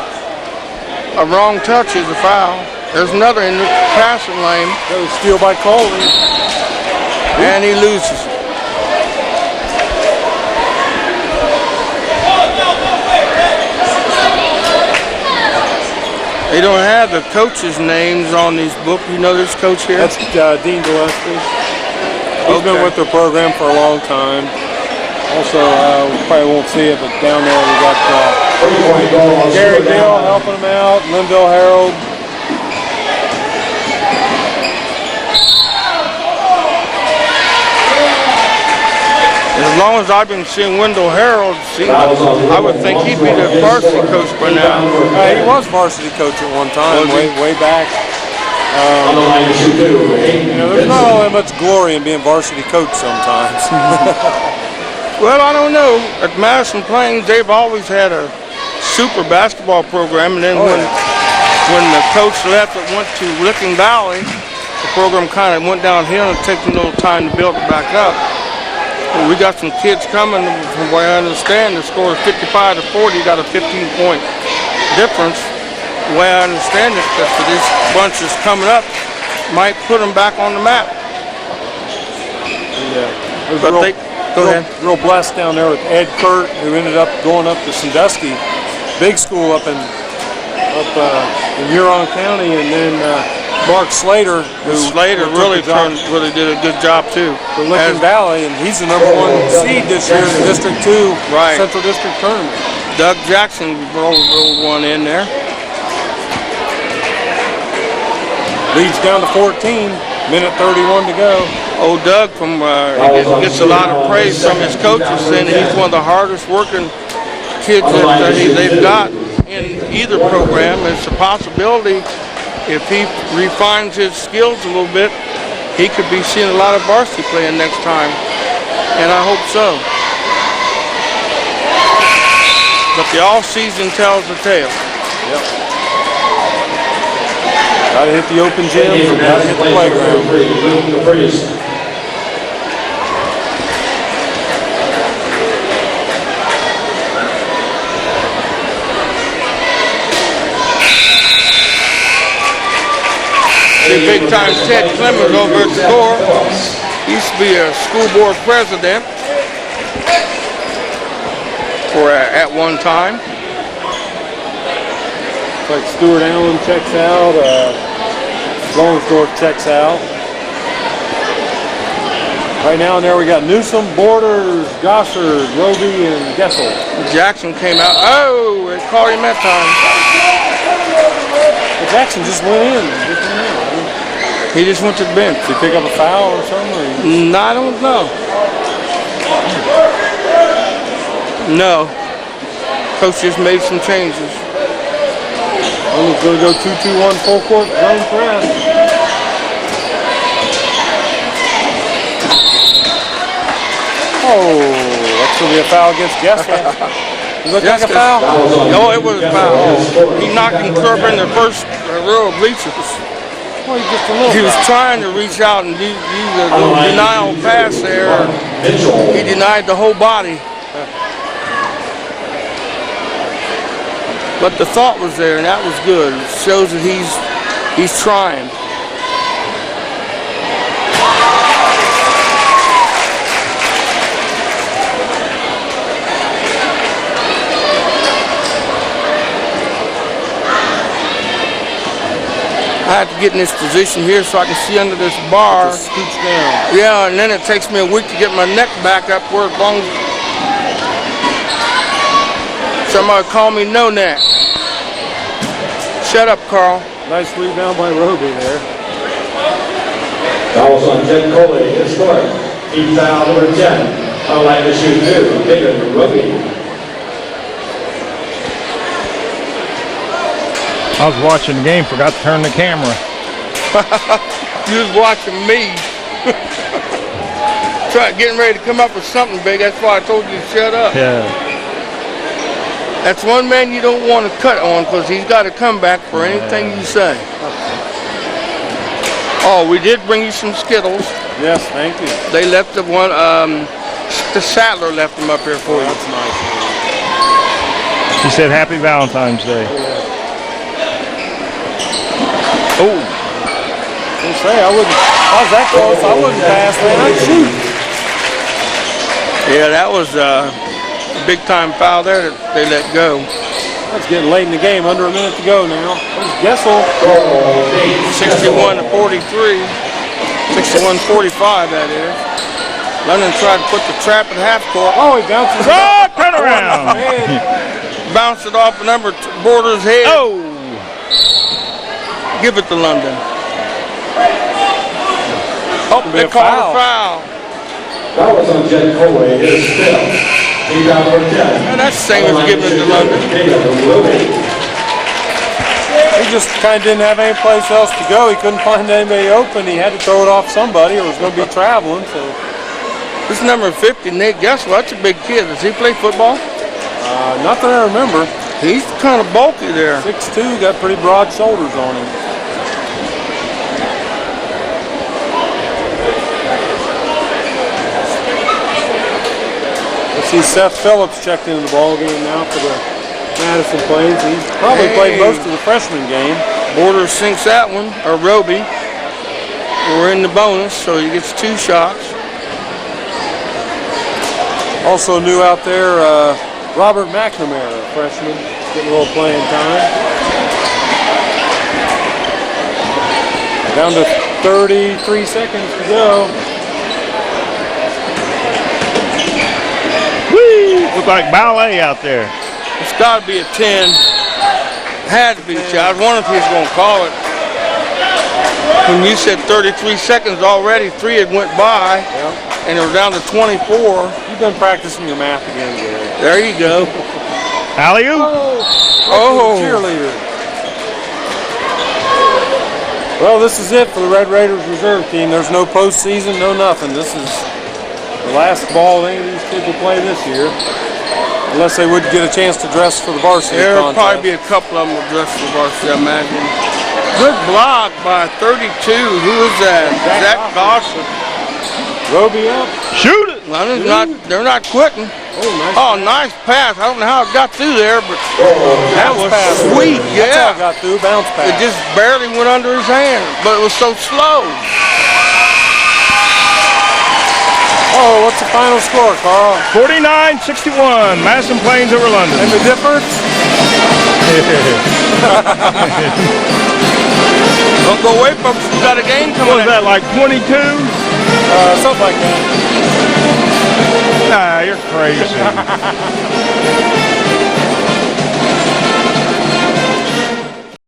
a wrong touch is a foul. There's another in the passing lane. That was steal by Coley. And he loses. They don't have the coaches' names on these books. You know this coach here? That's Dean Gillespie. He's been with the program for a long time. Also, we probably won't see it, but down there we got Gary Dale helping him out, Linville Harold. As long as I've been seeing Wendell Harold, I would think he'd be the varsity coach by now. He was varsity coach at one time, way back. There's not all that much glory in being varsity coach sometimes. Well, I don't know. At Madison Plains, they've always had a super basketball program, and then when the coach left and went to Licking Valley, the program kind of went downhill and took a little time to build it back up. Well, we got some kids coming, from what I understand, the score is 55 to 40, got a 15-point difference. The way I understand it, that for this bunch that's coming up, might put them back on the map. Yeah. But go ahead. Real blessed down there with Ed Kurt, who ended up going up to Sandusky Big School up in Huron County, and then Mark Slater, who really did a good job too for Licking Valley, and he's the #1 seed this year in the District 2 Central District Tournament. Doug Jackson rolled one in there. Leads down to 14, minute 31 to go. Old Doug gets a lot of praise from his coaches, saying he's one of the hardest working kids that they've got in either program. It's a possibility if he refines his skills a little bit, he could be seeing a lot of varsity playing next time, and I hope so. But the all-season tells the tale. Yep. Gotta hit the open gym, gotta hit the playground. See big time Ted Clemens over at the score. He used to be a school board president at one time. Looks like Stuart Allen checks out, Longsdorf checks out. Right now in there we got Newsom, Borders, Gossard, Roby, and Gessel. Jackson came out. Oh, it caught him that time. Well, Jackson just went in. He just went to the bench. Did he pick up a foul or something? I don't know. No. Coach just made some changes. He's going to go 2-2-1 full court zone press. Oh, that's going to be a foul against Gessler. It looked like a foul? No, it was a foul. He knocked him clear in the first row of bleachers. Well, just a little He was trying to reach out and do the denial pass there. He denied the whole body. But the thought was there, and that was good. It shows that he's trying. I have to get in this position here so I can see under this bar. Scooch down. Yeah, and then it takes me a week to get my neck back up where it belongs. Somebody call me no neck. Shut up, Carl. Nice rebound by Roby there. Fouls on Jen Coley, his score. Team foul number 10. On line to shoot 2, David Roby. I was watching the game, forgot to turn the camera. You was watching me. Getting ready to come up with something big. That's why I told you to shut up. Yeah. That's one man you don't want to cut on because he's got to come back for anything you say. Oh, we did bring you some Skittles. Yes, thank you. They left the one, the Sattler left them up here for you. That's nice. She said Happy Valentine's Day. Oh. I'll say, I was that close, I wouldn't pass, man. I'd shoot. Yeah, that was a big time foul there that they let go. It's getting late in the game, under a minute to go now. There's Gessel. 61 to 43. 61-45, that is. London tried to put the trap in half court. Oh, he bounces. Oh, turn around. Bounced it off the Border's head. Oh. Give it to London. Oh, they called a foul. That was on Jen Coley, his fifth. Team foul number 10. And that's the same as giving it to London. He just kind of didn't have any place else to go. He couldn't find anybody open. He had to throw it off somebody or was going to be traveling. So this is number 50, Nate Gessler. That's a big kid. Does he play football? Not that I remember. He's kind of bulky there. 6'2", got pretty broad shoulders on him. Let's see, Seth Phillips checked into the ball game now for the Madison Plains. He's probably played most of the freshman game. Border sinks that one, or Roby. We're in the bonus, so he gets 2 shots. Also new out there, Robert McNamara, a freshman, getting a little playing time. Down to 33 seconds to go. Whee! Look like ballet out there. It's got to be a 10. Had to be a 10. I was wondering if he was going to call it. When you said 33 seconds already, 3 had went by, and it was down to 24. You've been practicing your math again, Gary. There you go. Alley-oop. Oh. Cheerleader. Well, this is it for the Red Raiders reserve team. There's no postseason, no nothing. This is the last ball any of these kids will play this year. Unless they would get a chance to dress for the varsity There will contest. probably be a couple of them will dress for varsity, I imagine. Good block by 32. Who is that? Zach Dawson. Roby up. Shoot it. London's not, they're not quitting. Oh, nice pass. I don't know how it got through there, but that was sweet. That's how Yeah. it got through. Bounce pass. It just barely went under his hand, but it was so slow. Oh, what's the final score, Carl? 49-61. Madison Plains over London. And the difference? Don't go away, folks. We got a game coming What was that, like 22? Something like that. Nah, you're crazy.